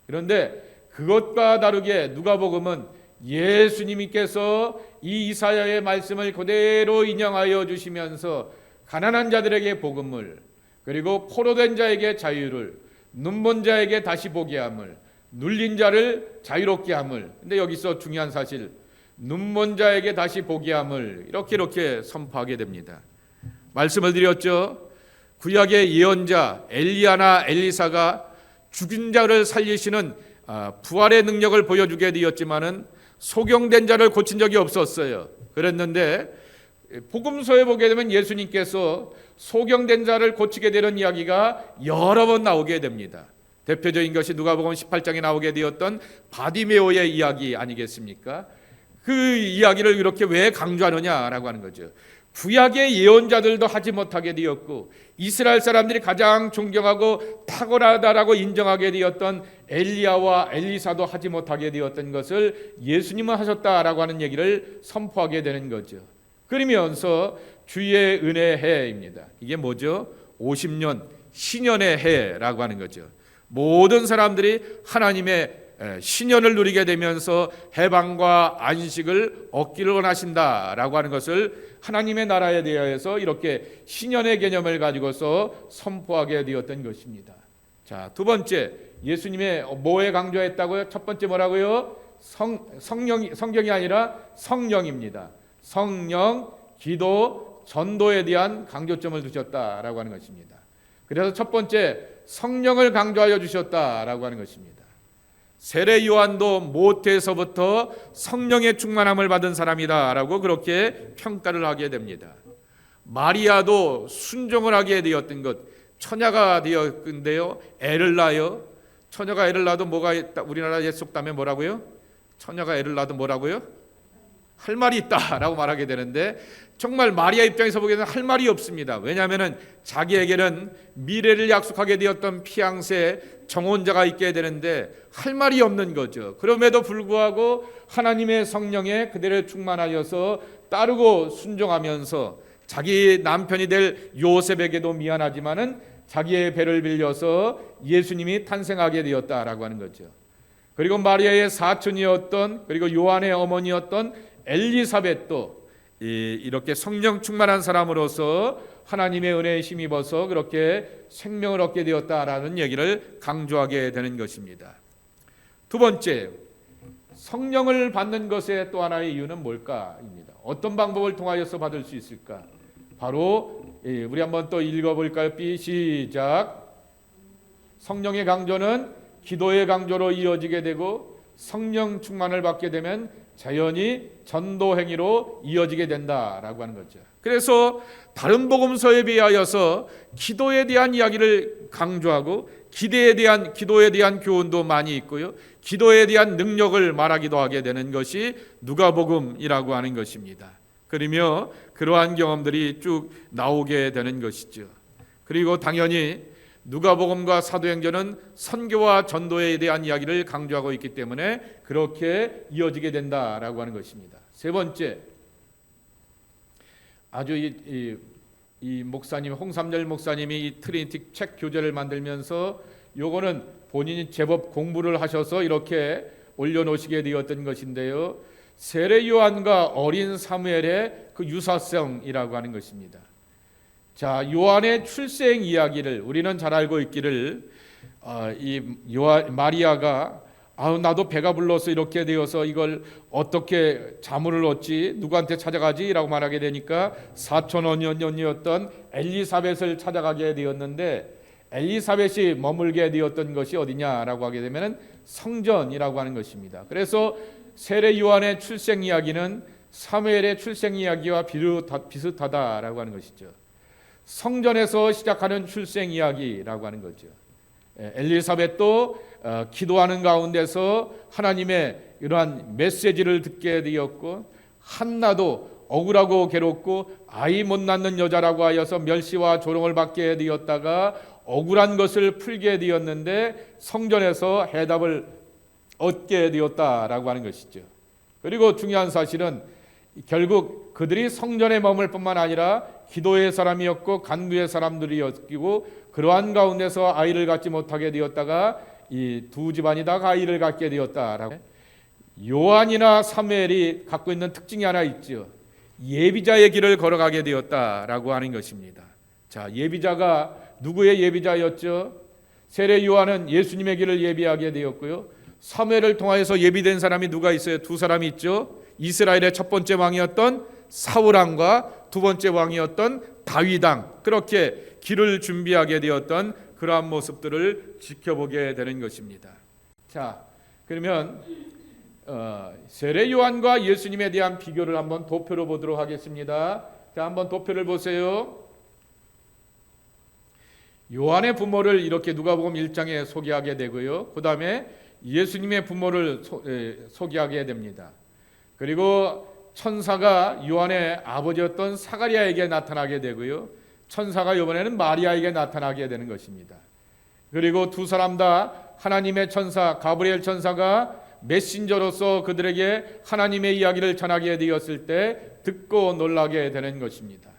그런데 그것과 다르게 누가복음은 예수님께서 이 이사야의 말씀을 그대로 인용하여 주시면서 가난한 자들에게 복음을, 그리고 포로된 자에게 자유를, 눈먼 자에게 다시 보게 함을, 눌린 자를 자유롭게 함을. 근데 여기서 중요한 사실, 눈먼 자에게 다시 보게 함을 이렇게 선포하게 됩니다. 말씀을 드렸죠. 구약의 예언자 엘리야나 엘리사가 죽은 자를 살리시는 부활의 능력을 보여주게 되었지만은 소경된 자를 고친 적이 없었어요. 그랬는데 복음서에 보게 되면 예수님께서 소경된 자를 고치게 되는 이야기가 여러 번 나오게 됩니다. 대표적인 것이 누가복음 18장에 나오게 되었던 바디메오의 이야기 아니겠습니까? 그 이야기를 이렇게 왜 강조하느냐라고 하는 거죠. 구약의 예언자들도 하지 못하게 되었고 이스라엘 사람들이 가장 존경하고 탁월하다라고 인정하게 되었던 엘리야와 엘리사도 하지 못하게 되었던 것을 예수님은 하셨다라고 하는 얘기를 선포하게 되는 거죠. 그러면서 주의 은혜 해입니다. 이게 뭐죠? 50년 신년의 해라고 하는 거죠. 모든 사람들이 하나님의 신년을 누리게 되면서 해방과 안식을 얻기를 원하신다라고 하는 것을 하나님의 나라에 대하여서 이렇게 신년의 개념을 가지고서 선포하게 되었던 것입니다. 자, 두 번째, 예수님의 뭐에 강조했다고요? 첫 번째 뭐라고요? 성경이 아니라 성령입니다. 성령, 기도, 전도에 대한 강조점을 두셨다라고 하는 것입니다. 그래서 첫 번째, 성령을 강조하여 주셨다라고 하는 것입니다. 세례 요한도 모태에서부터 성령의 충만함을 받은 사람이다라고 그렇게 평가를 하게 됩니다. 마리아도 순종을 하게 되었던 것, 처녀가 되었는데요, 애를 낳아요. 처녀가 애를 낳아도 뭐가 있다? 우리나라 옛속담에 뭐라고요? 처녀가 애를 낳아도 뭐라고요? 할 말이 있다라고 말하게 되는데 정말 마리아 입장에서 보기에는 할 말이 없습니다. 왜냐하면 자기에게는 미래를 약속하게 되었던 피앙새 정혼자가 있게 되는데 할 말이 없는 거죠. 그럼에도 불구하고 하나님의 성령에 그대를 충만하여서 따르고 순종하면서 자기 남편이 될 요셉에게도 미안하지만은 자기의 배를 빌려서 예수님이 탄생하게 되었다라고 하는 거죠. 그리고 마리아의 사촌이었던 그리고 요한의 어머니였던 엘리사벳도 이렇게 성령 충만한 사람으로서 하나님의 은혜에 힘입어서 그렇게 생명을 얻게 되었다라는 얘기를 강조하게 되는 것입니다. 두 번째, 성령을 받는 것의 또 하나의 이유는 뭘까입니다. 어떤 방법을 통하여서 받을 수 있을까? 바로 우리 한번 또 읽어볼까요? 시작. 성령의 강조는 기도의 강조로 이어지게 되고 성령 충만을 받게 되면 자연히 전도 행위로 이어지게 된다라고 하는 거죠. 그래서 다른 복음서에 비하여서 기도에 대한 이야기를 강조하고 기도에 대한 교훈도 많이 있고요. 기도에 대한 능력을 말하기도 하게 되는 것이 누가복음이라고 하는 것입니다. 그러며 그러한 경험들이 쭉 나오게 되는 것이죠. 그리고 당연히 누가복음과 사도행전은 선교와 전도에 대한 이야기를 강조하고 있기 때문에 그렇게 이어지게 된다라고 하는 것입니다. 세 번째, 아주 이 목사님 홍삼열 목사님이 이 트리니티 책 교재를 만들면서 요거는 본인이 제법 공부를 하셔서 이렇게 올려놓으시게 되었던 것인데요. 세례 요한과 어린 사무엘의 그 유사성이라고 하는 것입니다. 자, 요한의 출생 이야기를 우리는 잘 알고 있기를 마리아가 나도 배가 불러서 이렇게 되어서 이걸 어떻게 자문을 얻지 누구한테 찾아가지 라고 말하게 되니까 사촌언니였던 엘리사벳을 찾아가게 되었는데 엘리사벳이 머물게 되었던 것이 어디냐라고 하게 되면 성전이라고 하는 것입니다. 그래서 세례 요한의 출생 이야기는 사무엘의 출생 이야기와 비슷하다라고 하는 것이죠. 성전에서 시작하는 출생 이야기라고 하는 거죠. 엘리사벳도 기도하는 가운데서 하나님의 이러한 메시지를 듣게 되었고 한나도 억울하고 괴롭고 아이 못 낳는 여자라고 하여서 멸시와 조롱을 받게 되었다가 억울한 것을 풀게 되었는데 성전에서 해답을 얻게 되었다라고 하는 것이죠. 그리고 중요한 사실은 결국 그들이 성전에 머물 뿐만 아니라 기도의 사람이었고 간구의 사람들이었고 그러한 가운데서 아이를 갖지 못하게 되었다가 이 두 집안이 다 아이를 갖게 되었다라고. 요한이나 사무엘이 갖고 있는 특징이 하나 있죠. 예비자의 길을 걸어가게 되었다라고 하는 것입니다. 자, 예비자가 누구의 예비자였죠? 세례 요한은 예수님의 길을 예비하게 되었고요. 사무엘을 통하여서 예비된 사람이 누가 있어요? 두 사람이 있죠. 이스라엘의 첫 번째 왕이었던 사울왕과 두 번째 왕이었던 다윗왕, 그렇게 길을 준비하게 되었던 그러한 모습들을 지켜보게 되는 것입니다. 자, 그러면 세례 요한과 예수님에 대한 비교를 한번 도표로 보도록 하겠습니다. 자, 한번 도표를 보세요. 요한의 부모를 이렇게 누가복음 1장에 소개하게 되고요. 그 다음에 예수님의 부모를 소개하게 됩니다. 그리고 천사가 요한의 아버지였던 사가랴에게 나타나게 되고요. 천사가 이번에는 마리아에게 나타나게 되는 것입니다. 그리고 두 사람 다 하나님의 천사 가브리엘 천사가 메신저로서 그들에게 하나님의 이야기를 전하게 되었을 때 듣고 놀라게 되는 것입니다.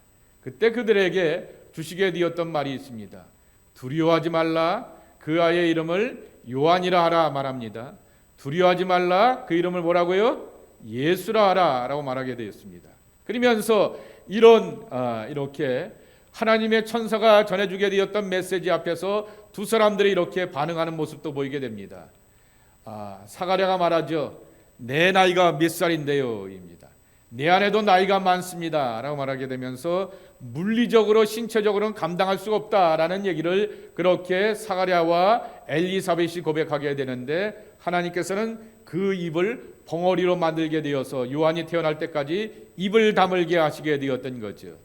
그때 그들에게 주시게 되었던 말이 있습니다. 두려워하지 말라, 그 아이의 이름을 요한이라 하라 말합니다. 두려워하지 말라, 그 이름을 뭐라고요? 예수라 하라 라고 말하게 되었습니다. 그러면서 이렇게 하나님의 천사가 전해주게 되었던 메시지 앞에서 두 사람들이 이렇게 반응하는 모습도 보이게 됩니다. 사가랴가 말하죠. 내 나이가 몇 살인데요 입니다. 내 안에도 나이가 많습니다 라고 말하게 되면서 물리적으로 신체적으로는 감당할 수가 없다라는 얘기를 그렇게 사가랴와 엘리사벳이 고백하게 되는데, 하나님께서는 그 입을 벙어리로 만들게 되어서 요한이 태어날 때까지 입을 다물게 하시게 되었던 거죠.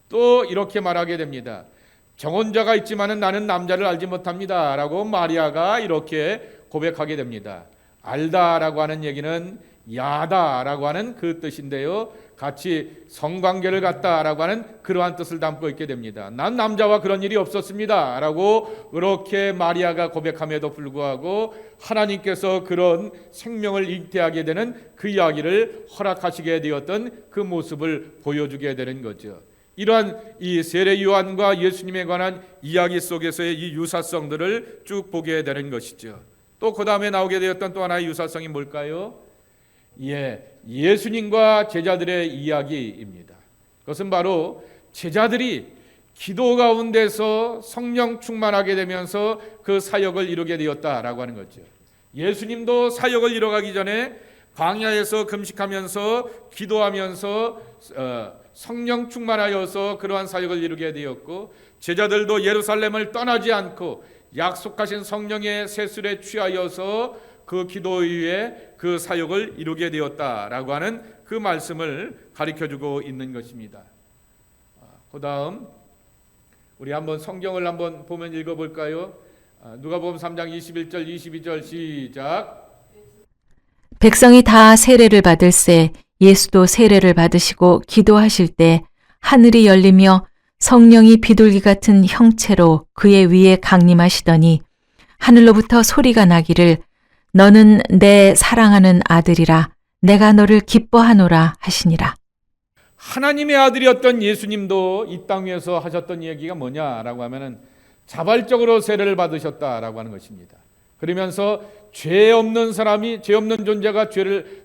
또 이렇게 말하게 됩니다. 정혼자가 있지만은 나는 남자를 알지 못합니다 라고 마리아가 이렇게 고백하게 됩니다. 알다라고 하는 얘기는 야다라고 하는 그 뜻인데요, 같이 성관계를 갖다라고 하는 그러한 뜻을 담고 있게 됩니다. 난 남자와 그런 일이 없었습니다 라고 그렇게 마리아가 고백함에도 불구하고 하나님께서 그런 생명을 잉태하게 되는 그 이야기를 허락하시게 되었던 그 모습을 보여주게 되는 거죠. 이러한 이 세례 요한과 예수님에 관한 이야기 속에서의 이 유사성들을 쭉 보게 되는 것이죠. 또 그 다음에 나오게 되었던 또 하나의 유사성이 뭘까요? 예수님과 제자들의 이야기입니다. 그것은 바로 제자들이 기도 가운데서 성령 충만하게 되면서 그 사역을 이루게 되었다라고 하는 거죠. 예수님도 사역을 이뤄가기 전에 광야에서 금식하면서 기도하면서 성령 충만하여서 그러한 사역을 이루게 되었고, 제자들도 예루살렘을 떠나지 않고 약속하신 성령의 세술에 취하여서 그 기도 위에 그 사역을 이루게 되었다라고 하는 그 말씀을 가르쳐주고 있는 것입니다. 그 다음 우리 한번 성경을 한번 보면 읽어볼까요? 누가복음 3장 21절 22절 시작. 백성이 다 세례를 받을새 예수도 세례를 받으시고 기도하실 때 하늘이 열리며 성령이 비둘기 같은 형체로 그의 위에 강림하시더니 하늘로부터 소리가 나기를 너는 내 사랑하는 아들이라 내가 너를 기뻐하노라 하시니라. 하나님의 아들이었던 예수님도 이 땅 위에서 하셨던 얘기가 뭐냐라고 하면은 자발적으로 세례를 받으셨다라고 하는 것입니다. 그러면서 죄 없는 사람이, 죄 없는 존재가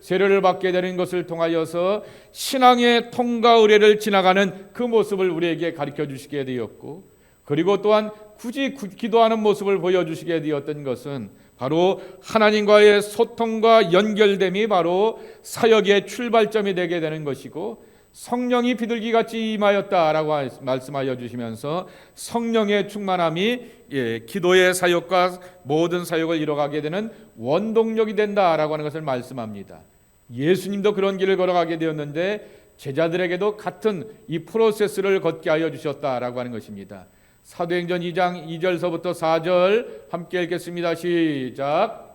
세례를 받게 되는 것을 통하여서 신앙의 통과 의례를 지나가는 그 모습을 우리에게 가르쳐 주시게 되었고, 그리고 또한 굳이 기도하는 모습을 보여주시게 되었던 것은 바로 하나님과의 소통과 연결됨이 바로 사역의 출발점이 되게 되는 것이고, 성령이 비둘기같이 임하였다라고 말씀하여 주시면서 성령의 충만함이 기도의 사역과 모든 사역을 이뤄가게 되는 원동력이 된다라고 하는 것을 말씀합니다. 예수님도 그런 길을 걸어가게 되었는데 제자들에게도 같은 이 프로세스를 걷게 하여 주셨다라고 하는 것입니다. 사도행전 2장 2절서부터 4절 함께 읽겠습니다. 시작.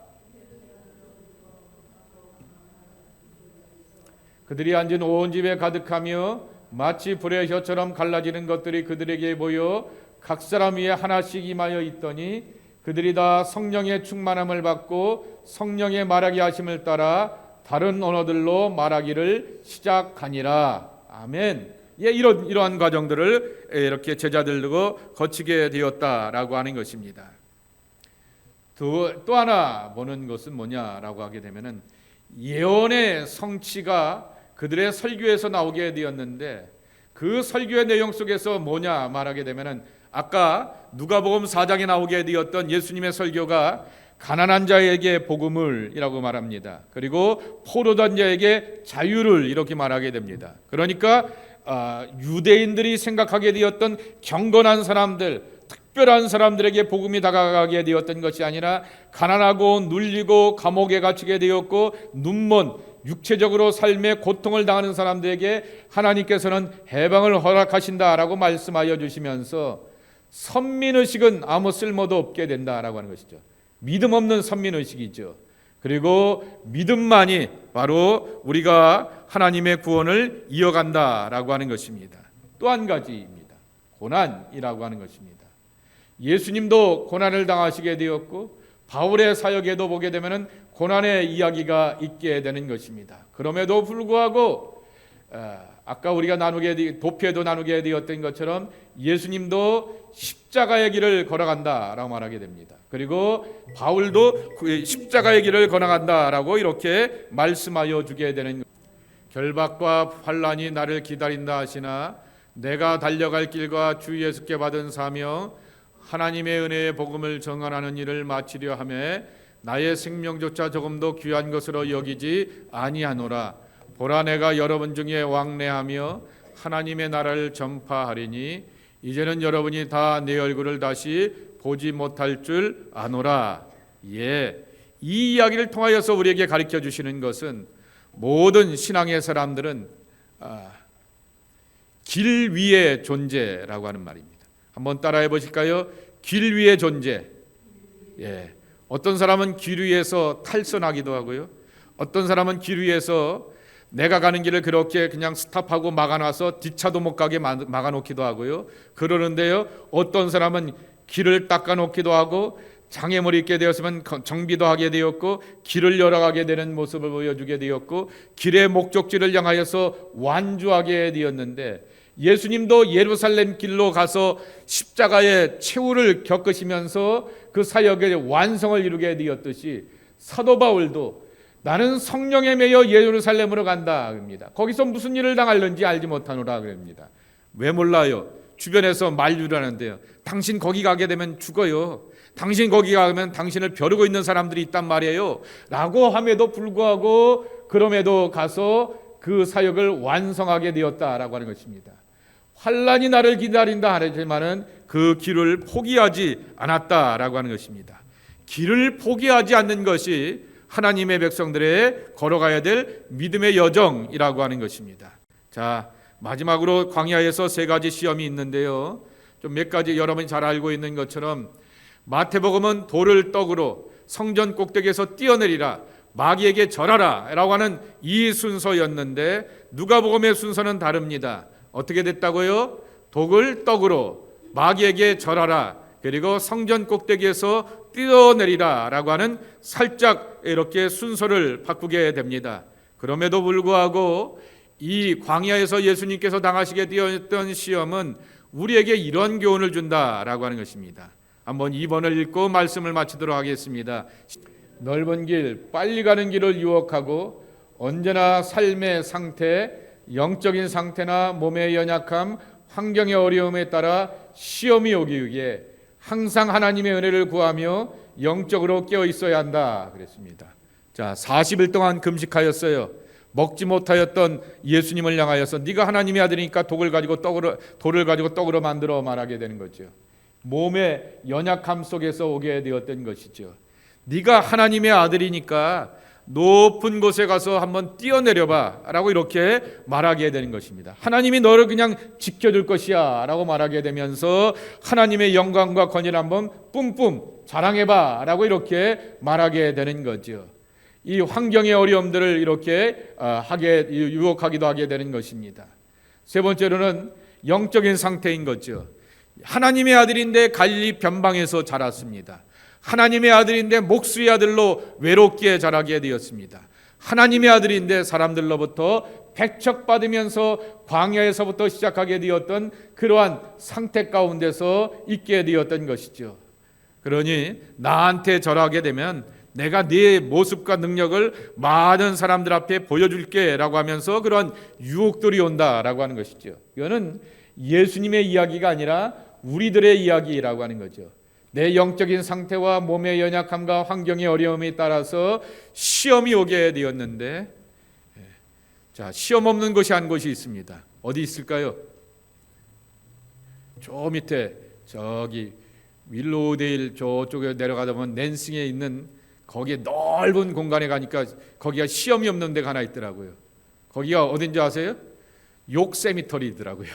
그들이 앉은 온 집에 가득하며 마치 불의 혀처럼 갈라지는 것들이 그들에게 보여 각 사람 위에 하나씩 임하여 있더니 그들이 다 성령의 충만함을 받고 성령의 말하게 하심을 따라 다른 언어들로 말하기를 시작하니라. 아멘. 이러한 과정들을 이렇게 제자들도 거치게 되었다라고 하는 것입니다. 또 하나 보는 것은 뭐냐라고 하게 되면은 예언의 성취가 그들의 설교에서 나오게 되었는데 그 설교의 내용 속에서 뭐냐 말하게 되면은 아까 누가복음 4장에 나오게 되었던 예수님의 설교가 가난한 자에게 복음을 이라고 말합니다. 그리고 포로된 자에게 자유를 이렇게 말하게 됩니다. 그러니까 유대인들이 생각하게 되었던 경건한 사람들, 특별한 사람들에게 복음이 다가가게 되었던 것이 아니라 가난하고 눌리고 감옥에 갇히게 되었고 눈먼 육체적으로 삶의 고통을 당하는 사람들에게 하나님께서는 해방을 허락하신다라고 말씀하여 주시면서 선민의식은 아무 쓸모도 없게 된다라고 하는 것이죠. 믿음 없는 선민의식이죠. 그리고 믿음만이 바로 우리가 하나님의 구원을 이어간다라고 하는 것입니다. 또 한 가지입니다. 고난이라고 하는 것입니다. 예수님도 고난을 당하시게 되었고 바울의 사역에도 보게 되면 고난의 이야기가 있게 되는 것입니다. 그럼에도 불구하고 아까 우리가 도표에도 나누게 되었던 것처럼 예수님도 십자가의 길을 걸어간다라고 말하게 됩니다. 그리고 바울도 십자가의 길을 걸어간다라고 이렇게 말씀하여 주게 되는 결박과 환난이 나를 기다린다 하시나 내가 달려갈 길과 주 예수께 받은 사명 하나님의 은혜의 복음을 전하는 일을 마치려 하매 나의 생명조차 조금도 귀한 것으로 여기지 아니하노라. 보라 내가 여러분 중에 왕래하며 하나님의 나라를 전파하리니 이제는 여러분이 다 내 얼굴을 다시 보지 못할 줄 아노라. 예, 이 이야기를 통하여서 우리에게 가르쳐 주시는 것은 모든 신앙의 사람들은 길 위의 존재라고 하는 말입니다. 한번 따라해 보실까요? 길 위의 존재. 예, 어떤 사람은 길 위에서 탈선하기도 하고요. 어떤 사람은 길 위에서 내가 가는 길을 그렇게 그냥 스탑하고 막아놔서 뒷차도 못 가게 막아놓기도 하고요. 그러는데요, 어떤 사람은 길을 닦아놓기도 하고 장애물이 있게 되었으면 정비도 하게 되었고 길을 열어가게 되는 모습을 보여주게 되었고 길의 목적지를 향하여서 완주하게 되었는데 예수님도 예루살렘 길로 가서 십자가의 최후를 겪으시면서 그 사역의 완성을 이루게 되었듯이 사도 바울도 나는 성령에 매여 예루살렘으로 간다 그럽니다. 거기서 무슨 일을 당할는지 알지 못하노라 그럽니다. 왜 몰라요? 주변에서 만류를 하는데요. 당신 거기 가게 되면 죽어요. 당신 거기 가면 당신을 벼르고 있는 사람들이 있단 말이에요. 라고 함에도 불구하고 그럼에도 가서 그 사역을 완성하게 되었다라고 하는 것입니다. 환난이 나를 기다린다 하지만은 그 길을 포기하지 않았다라고 하는 것입니다. 길을 포기하지 않는 것이 하나님의 백성들의 걸어가야 될 믿음의 여정이라고 하는 것입니다. 자, 마지막으로 광야에서 세 가지 시험이 있는데요. 좀 몇 가지 여러분이 잘 알고 있는 것처럼 마태복음은 돌을 떡으로 성전 꼭대기에서 뛰어내리라 마귀에게 절하라 라고 하는 이 순서였는데 누가복음의 순서는 다릅니다. 어떻게 됐다고요? 독을 떡으로 마귀에게 절하라 그리고 성전 꼭대기에서 뛰어내리라 라고 하는 살짝 이렇게 순서를 바꾸게 됩니다. 그럼에도 불구하고 이 광야에서 예수님께서 당하시게 되었던 시험은 우리에게 이런 교훈을 준다라고 하는 것입니다. 한번 2번을 읽고 말씀을 마치도록 하겠습니다. 넓은 길, 빨리 가는 길을 유혹하고 언제나 삶의 상태, 영적인 상태나 몸의 연약함, 환경의 어려움에 따라 시험이 오기 위해 항상 하나님의 은혜를 구하며 영적으로 깨어 있어야 한다 그랬습니다. 자, 40일 동안 금식하였어요. 먹지 못하였던 예수님을 향하여서 네가 하나님의 아들이니까 돌을 가지고 떡으로 만들어 말하게 되는 거죠. 몸의 연약함 속에서 오게 되었던 것이죠. 네가 하나님의 아들이니까 높은 곳에 가서 한번 뛰어내려봐 라고 이렇게 말하게 되는 것입니다. 하나님이 너를 그냥 지켜줄 것이야 라고 말하게 되면서 하나님의 영광과 권위를 한번 뿜뿜 자랑해봐 라고 이렇게 말하게 되는 거죠. 이 환경의 어려움들을 이렇게 유혹하기도 하게 되는 것입니다. 세 번째로는 영적인 상태인 거죠. 하나님의 아들인데 갈릴리 변방에서 자랐습니다. 하나님의 아들인데 목수의 아들로 외롭게 자라게 되었습니다. 하나님의 아들인데 사람들로부터 배척받으면서 광야에서부터 시작하게 되었던 그러한 상태 가운데서 있게 되었던 것이죠. 그러니 나한테 절하게 되면 내가 네 모습과 능력을 많은 사람들 앞에 보여줄게 라고 하면서 그런 유혹들이 온다라고 하는 것이죠. 이거는 예수님의 이야기가 아니라 우리들의 이야기라고 하는 거죠. 내 영적인 상태와 몸의 연약함과 환경의 어려움에 따라서 시험이 오게 되었는데, 자, 시험 없는 곳이 한 곳이 있습니다. 어디 있을까요? 저 밑에 저기 윌로우데일 저쪽에 내려가다 보면 낸싱에 있는 거기에 넓은 공간에 가니까 거기가 시험이 없는 데가 하나 있더라고요. 거기가 어딘지 아세요? 욕세미터리더라고요.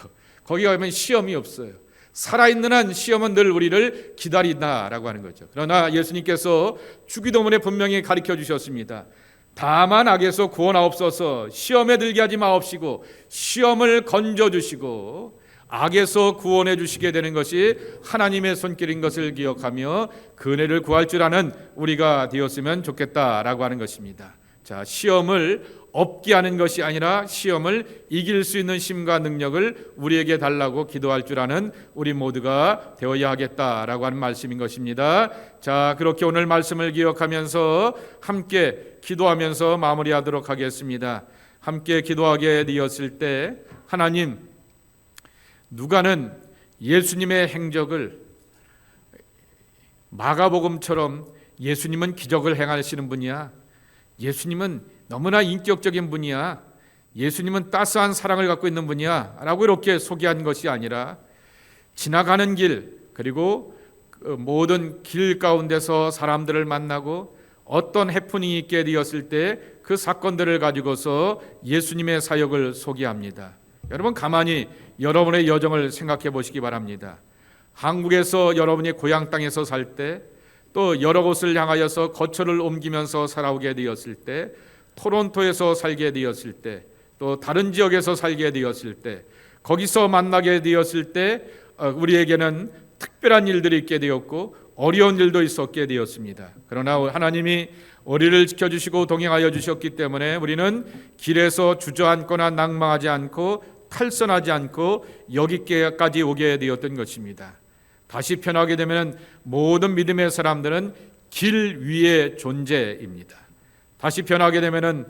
거기 가면 시험이 없어요. 살아있는 한 시험은 늘 우리를 기다린다라고 하는 거죠. 그러나 예수님께서 주기도문에 분명히 가르쳐 주셨습니다. 다만 악에서 구원하옵소서. 시험에 들게 하지 마옵시고 시험을 건져주시고 악에서 구원해 주시게 되는 것이 하나님의 손길인 것을 기억하며 그 은혜를 구할 줄 아는 우리가 되었으면 좋겠다라고 하는 것입니다. 자, 시험을 없게 하는 것이 아니라 시험을 이길 수 있는 힘과 능력을 우리에게 달라고 기도할 줄 아는 우리 모두가 되어야 하겠다라고 하는 말씀인 것입니다. 자, 그렇게 오늘 말씀을 기억하면서 함께 기도하면서 마무리하도록 하겠습니다. 함께 기도하게 되었을 때 하나님, 누가는 예수님의 행적을 마가복음처럼 예수님은 기적을 행하시는 분이야, 예수님은 너무나 인격적인 분이야, 예수님은 따스한 사랑을 갖고 있는 분이야 라고 이렇게 소개한 것이 아니라 지나가는 길, 그리고 모든 길 가운데서 사람들을 만나고 어떤 해프닝이 있게 되었을 때 그 사건들을 가지고서 예수님의 사역을 소개합니다. 여러분, 가만히 여러분의 여정을 생각해 보시기 바랍니다. 한국에서 여러분이 고향 땅에서 살 때, 또 여러 곳을 향하여서 거처를 옮기면서 살아오게 되었을 때, 토론토에서 살게 되었을 때, 또 다른 지역에서 살게 되었을 때, 거기서 만나게 되었을 때 우리에게는 특별한 일들이 있게 되었고 어려운 일도 있었게 되었습니다. 그러나 하나님이 우리를 지켜주시고 동행하여 주셨기 때문에 우리는 길에서 주저앉거나 낭망하지 않고 탈선하지 않고 여기까지 오게 되었던 것입니다. 다시 편하게 되면 모든 믿음의 사람들은 길 위의 존재입니다. 다시 편하게 되면은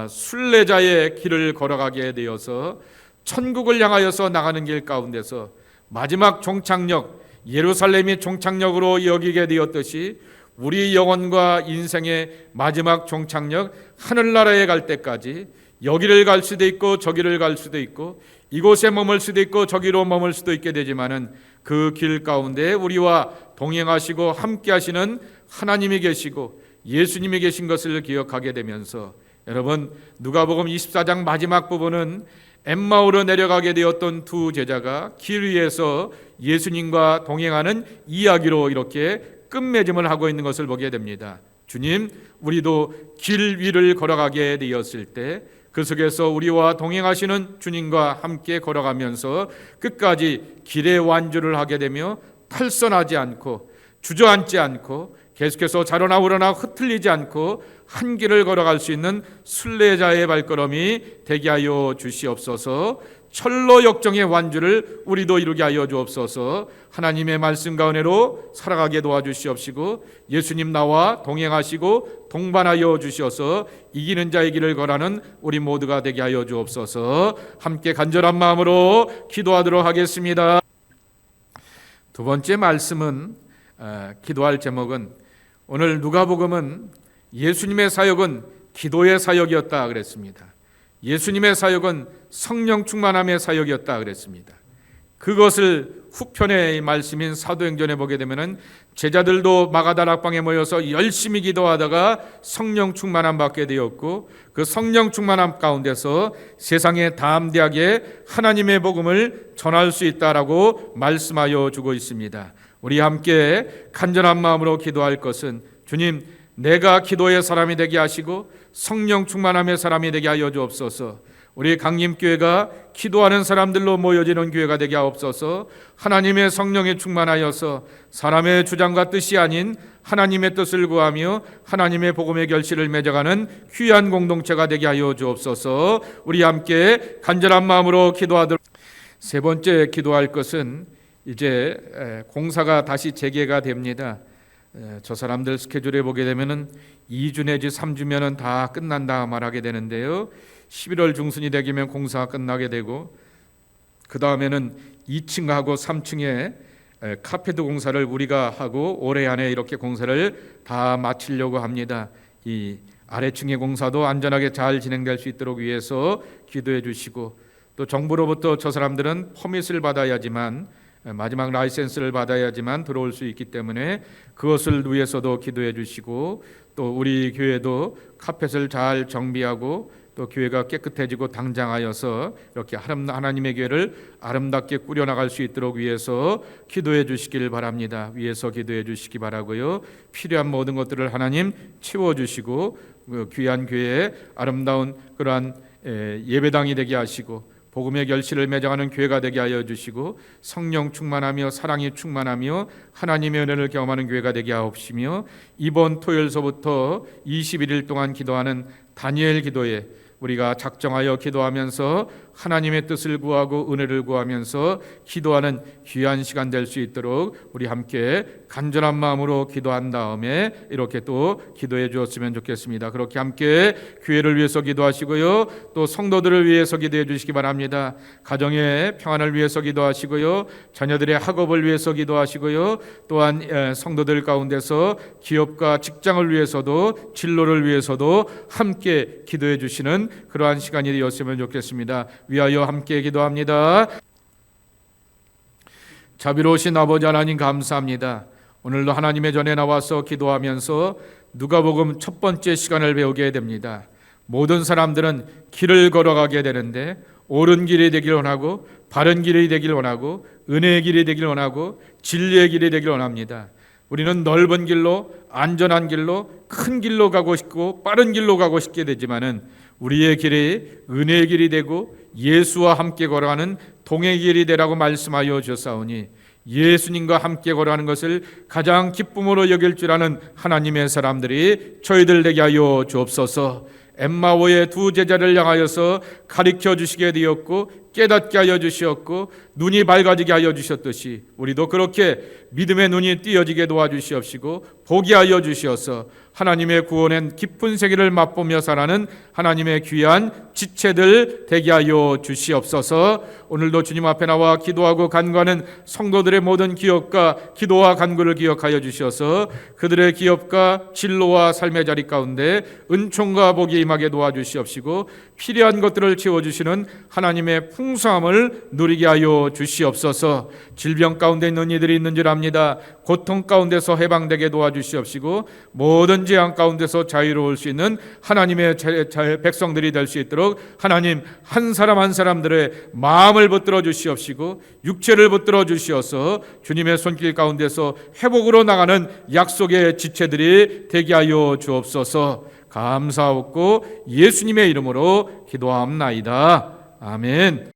순례자의 길을 걸어가게 되어서 천국을 향하여서 나가는 길 가운데서 마지막 종착역, 예루살렘이 종착역으로 여기게 되었듯이 우리 영혼과 인생의 마지막 종착역, 하늘나라에 갈 때까지 여기를 갈 수도 있고 저기를 갈 수도 있고 이곳에 머물 수도 있고 저기로 머물 수도 있게 되지만은 그 길 가운데 우리와 동행하시고 함께 하시는 하나님이 계시고 예수님이 계신 것을 기억하게 되면서, 여러분, 누가복음 24장 마지막 부분은 엠마오로 내려가게 되었던 두 제자가 길 위에서 예수님과 동행하는 이야기로 이렇게 끝맺음을 하고 있는 것을 보게 됩니다. 주님, 우리도 길 위를 걸어가게 되었을 때 그 속에서 우리와 동행하시는 주님과 함께 걸어가면서 끝까지 길의 완주를 하게 되며 탈선하지 않고 주저앉지 않고 계속해서 자로나 우러나 흩틀리지 않고 한 길을 걸어갈 수 있는 순례자의 발걸음이 되게 하여 주시옵소서. 철로 역정의 완주를 우리도 이루게 하여 주옵소서. 하나님의 말씀과 은혜로 살아가게 도와주시옵시고 예수님 나와 동행하시고 동반하여 주셔서 이기는 자의 길을 걸어가는 우리 모두가 되게 하여 주옵소서. 함께 간절한 마음으로 기도하도록 하겠습니다. 두 번째 말씀은, 기도할 제목은, 오늘 누가복음은 예수님의 사역은 기도의 사역이었다 그랬습니다. 예수님의 사역은 성령 충만함의 사역이었다 그랬습니다. 그것을 후편의 말씀인 사도행전에 보게 되면은 제자들도 마가다락방에 모여서 열심히 기도하다가 성령 충만함 받게 되었고 그 성령 충만함 가운데서 세상에 담대하게 하나님의 복음을 전할 수 있다라고 말씀하여 주고 있습니다. 우리 함께 간절한 마음으로 기도할 것은, 주님, 내가 기도의 사람이 되게 하시고 성령 충만함의 사람이 되게 하여 주옵소서. 우리 강림교회가 기도하는 사람들로 모여지는 교회가 되게 하옵소서. 하나님의 성령에 충만하여서 사람의 주장과 뜻이 아닌 하나님의 뜻을 구하며 하나님의 복음의 결실을 맺어가는 귀한 공동체가 되게 하여 주옵소서. 우리 함께 간절한 마음으로 기도하도록. 세 번째 기도할 것은, 이제 공사가 다시 재개가 됩니다. 저 사람들 스케줄에 보게 되면은 2주 내지 3주면은 다 끝난다 말하게 되는데요. 11월 중순이 되면 공사가 끝나게 되고 그 다음에는 2층하고 3층에 카페트 공사를 우리가 하고 올해 안에 이렇게 공사를 다 마치려고 합니다. 이 아래층의 공사도 안전하게 잘 진행될 수 있도록 위해서 기도해 주시고, 또 정부로부터 저 사람들은 퍼밋을 받아야지만, 마지막 라이센스를 받아야지만 들어올 수 있기 때문에 그것을 위해서도 기도해 주시고, 또 우리 교회도 카펫을 잘 정비하고 또 교회가 깨끗해지고 당장하여서 이렇게 하나님의 교회를 아름답게 꾸려나갈 수 있도록 위해서 기도해 주시길 바랍니다. 위해서 기도해 주시기 바라고요. 필요한 모든 것들을 하나님 채워주시고 귀한 교회에 아름다운 그러한 예배당이 되게 하시고 복음의 결실을 맺어가는 교회가 되게 하여 주시고 성령 충만하며 사랑이 충만하며 하나님의 은혜를 경험하는 교회가 되게 하옵시며, 이번 토요일서부터 21일 동안 기도하는 다니엘 기도에 우리가 작정하여 기도하면서 하나님의 뜻을 구하고 은혜를 구하면서 기도하는 귀한 시간 될 수 있도록 우리 함께 간절한 마음으로 기도한 다음에 이렇게 또 기도해 주었으면 좋겠습니다. 그렇게 함께 교회를 위해서 기도하시고요, 또 성도들을 위해서 기도해 주시기 바랍니다. 가정의 평안을 위해서 기도하시고요, 자녀들의 학업을 위해서 기도하시고요, 또한 성도들 가운데서 기업과 직장을 위해서도 진로를 위해서도 함께 기도해 주시는 그러한 시간이 되었으면 좋겠습니다. 위하여 함께 기도합니다. 자비로우신 아버지 하나님 감사합니다. 오늘도 하나님의 전에 나와서 기도하면서 누가복음 첫 번째 시간을 배우게 됩니다. 모든 사람들은 길을 걸어가게 되는데 옳은 길이 되길 원하고 바른 길이 되길 원하고 은혜의 길이 되길 원하고 진리의 길이 되길 원합니다. 우리는 넓은 길로 안전한 길로 큰 길로 가고 싶고 빠른 길로 가고 싶게 되지만은 우리의 길이 은혜의 길이 되고 예수와 함께 걸어가는 동의 길이 되라고 말씀하여 주셨사오니 예수님과 함께 걸어가는 것을 가장 기쁨으로 여길 줄 아는 하나님의 사람들이 저희들 되게 하여 주옵소서. 엠마오의 두 제자를 향하여서 가르쳐 주시게 되었고 깨닫게 하여 주시었고 눈이 밝아지게 하여 주셨듯이 우리도 그렇게 믿음의 눈이 띄어지게 도와주시옵시고 보게 하여 주시어서 하나님의 구원의 깊은 세계를 맛보며 살아가는 하나님의 귀한 지체들 되게 하여 주시옵소서. 오늘도 주님 앞에 나와 기도하고 간구하는 성도들의 모든 기업과 기도와 간구를 기억하여 주셔서 그들의 기업과 진로와 삶의 자리 가운데 은총과 복이 임하게 도와주시옵시고 필요한 것들을 채워주시는 하나님의 풍성함을 누리게 하여 주시옵소서. 질병 가운데 있는 이들이 있는 줄 압니다. 고통 가운데서 해방되게 도와주시옵시고 모든 재앙 가운데서 자유로울 수 있는 하나님의 백성들이 될 수 있도록 하나님 한 사람 한 사람들의 마음을 붙들어 주시옵시고 육체를 붙들어 주시어서 주님의 손길 가운데서 회복으로 나가는 약속의 지체들이 되게 하여 주옵소서. 감사하고 예수님의 이름으로 기도하옵나이다. 아멘.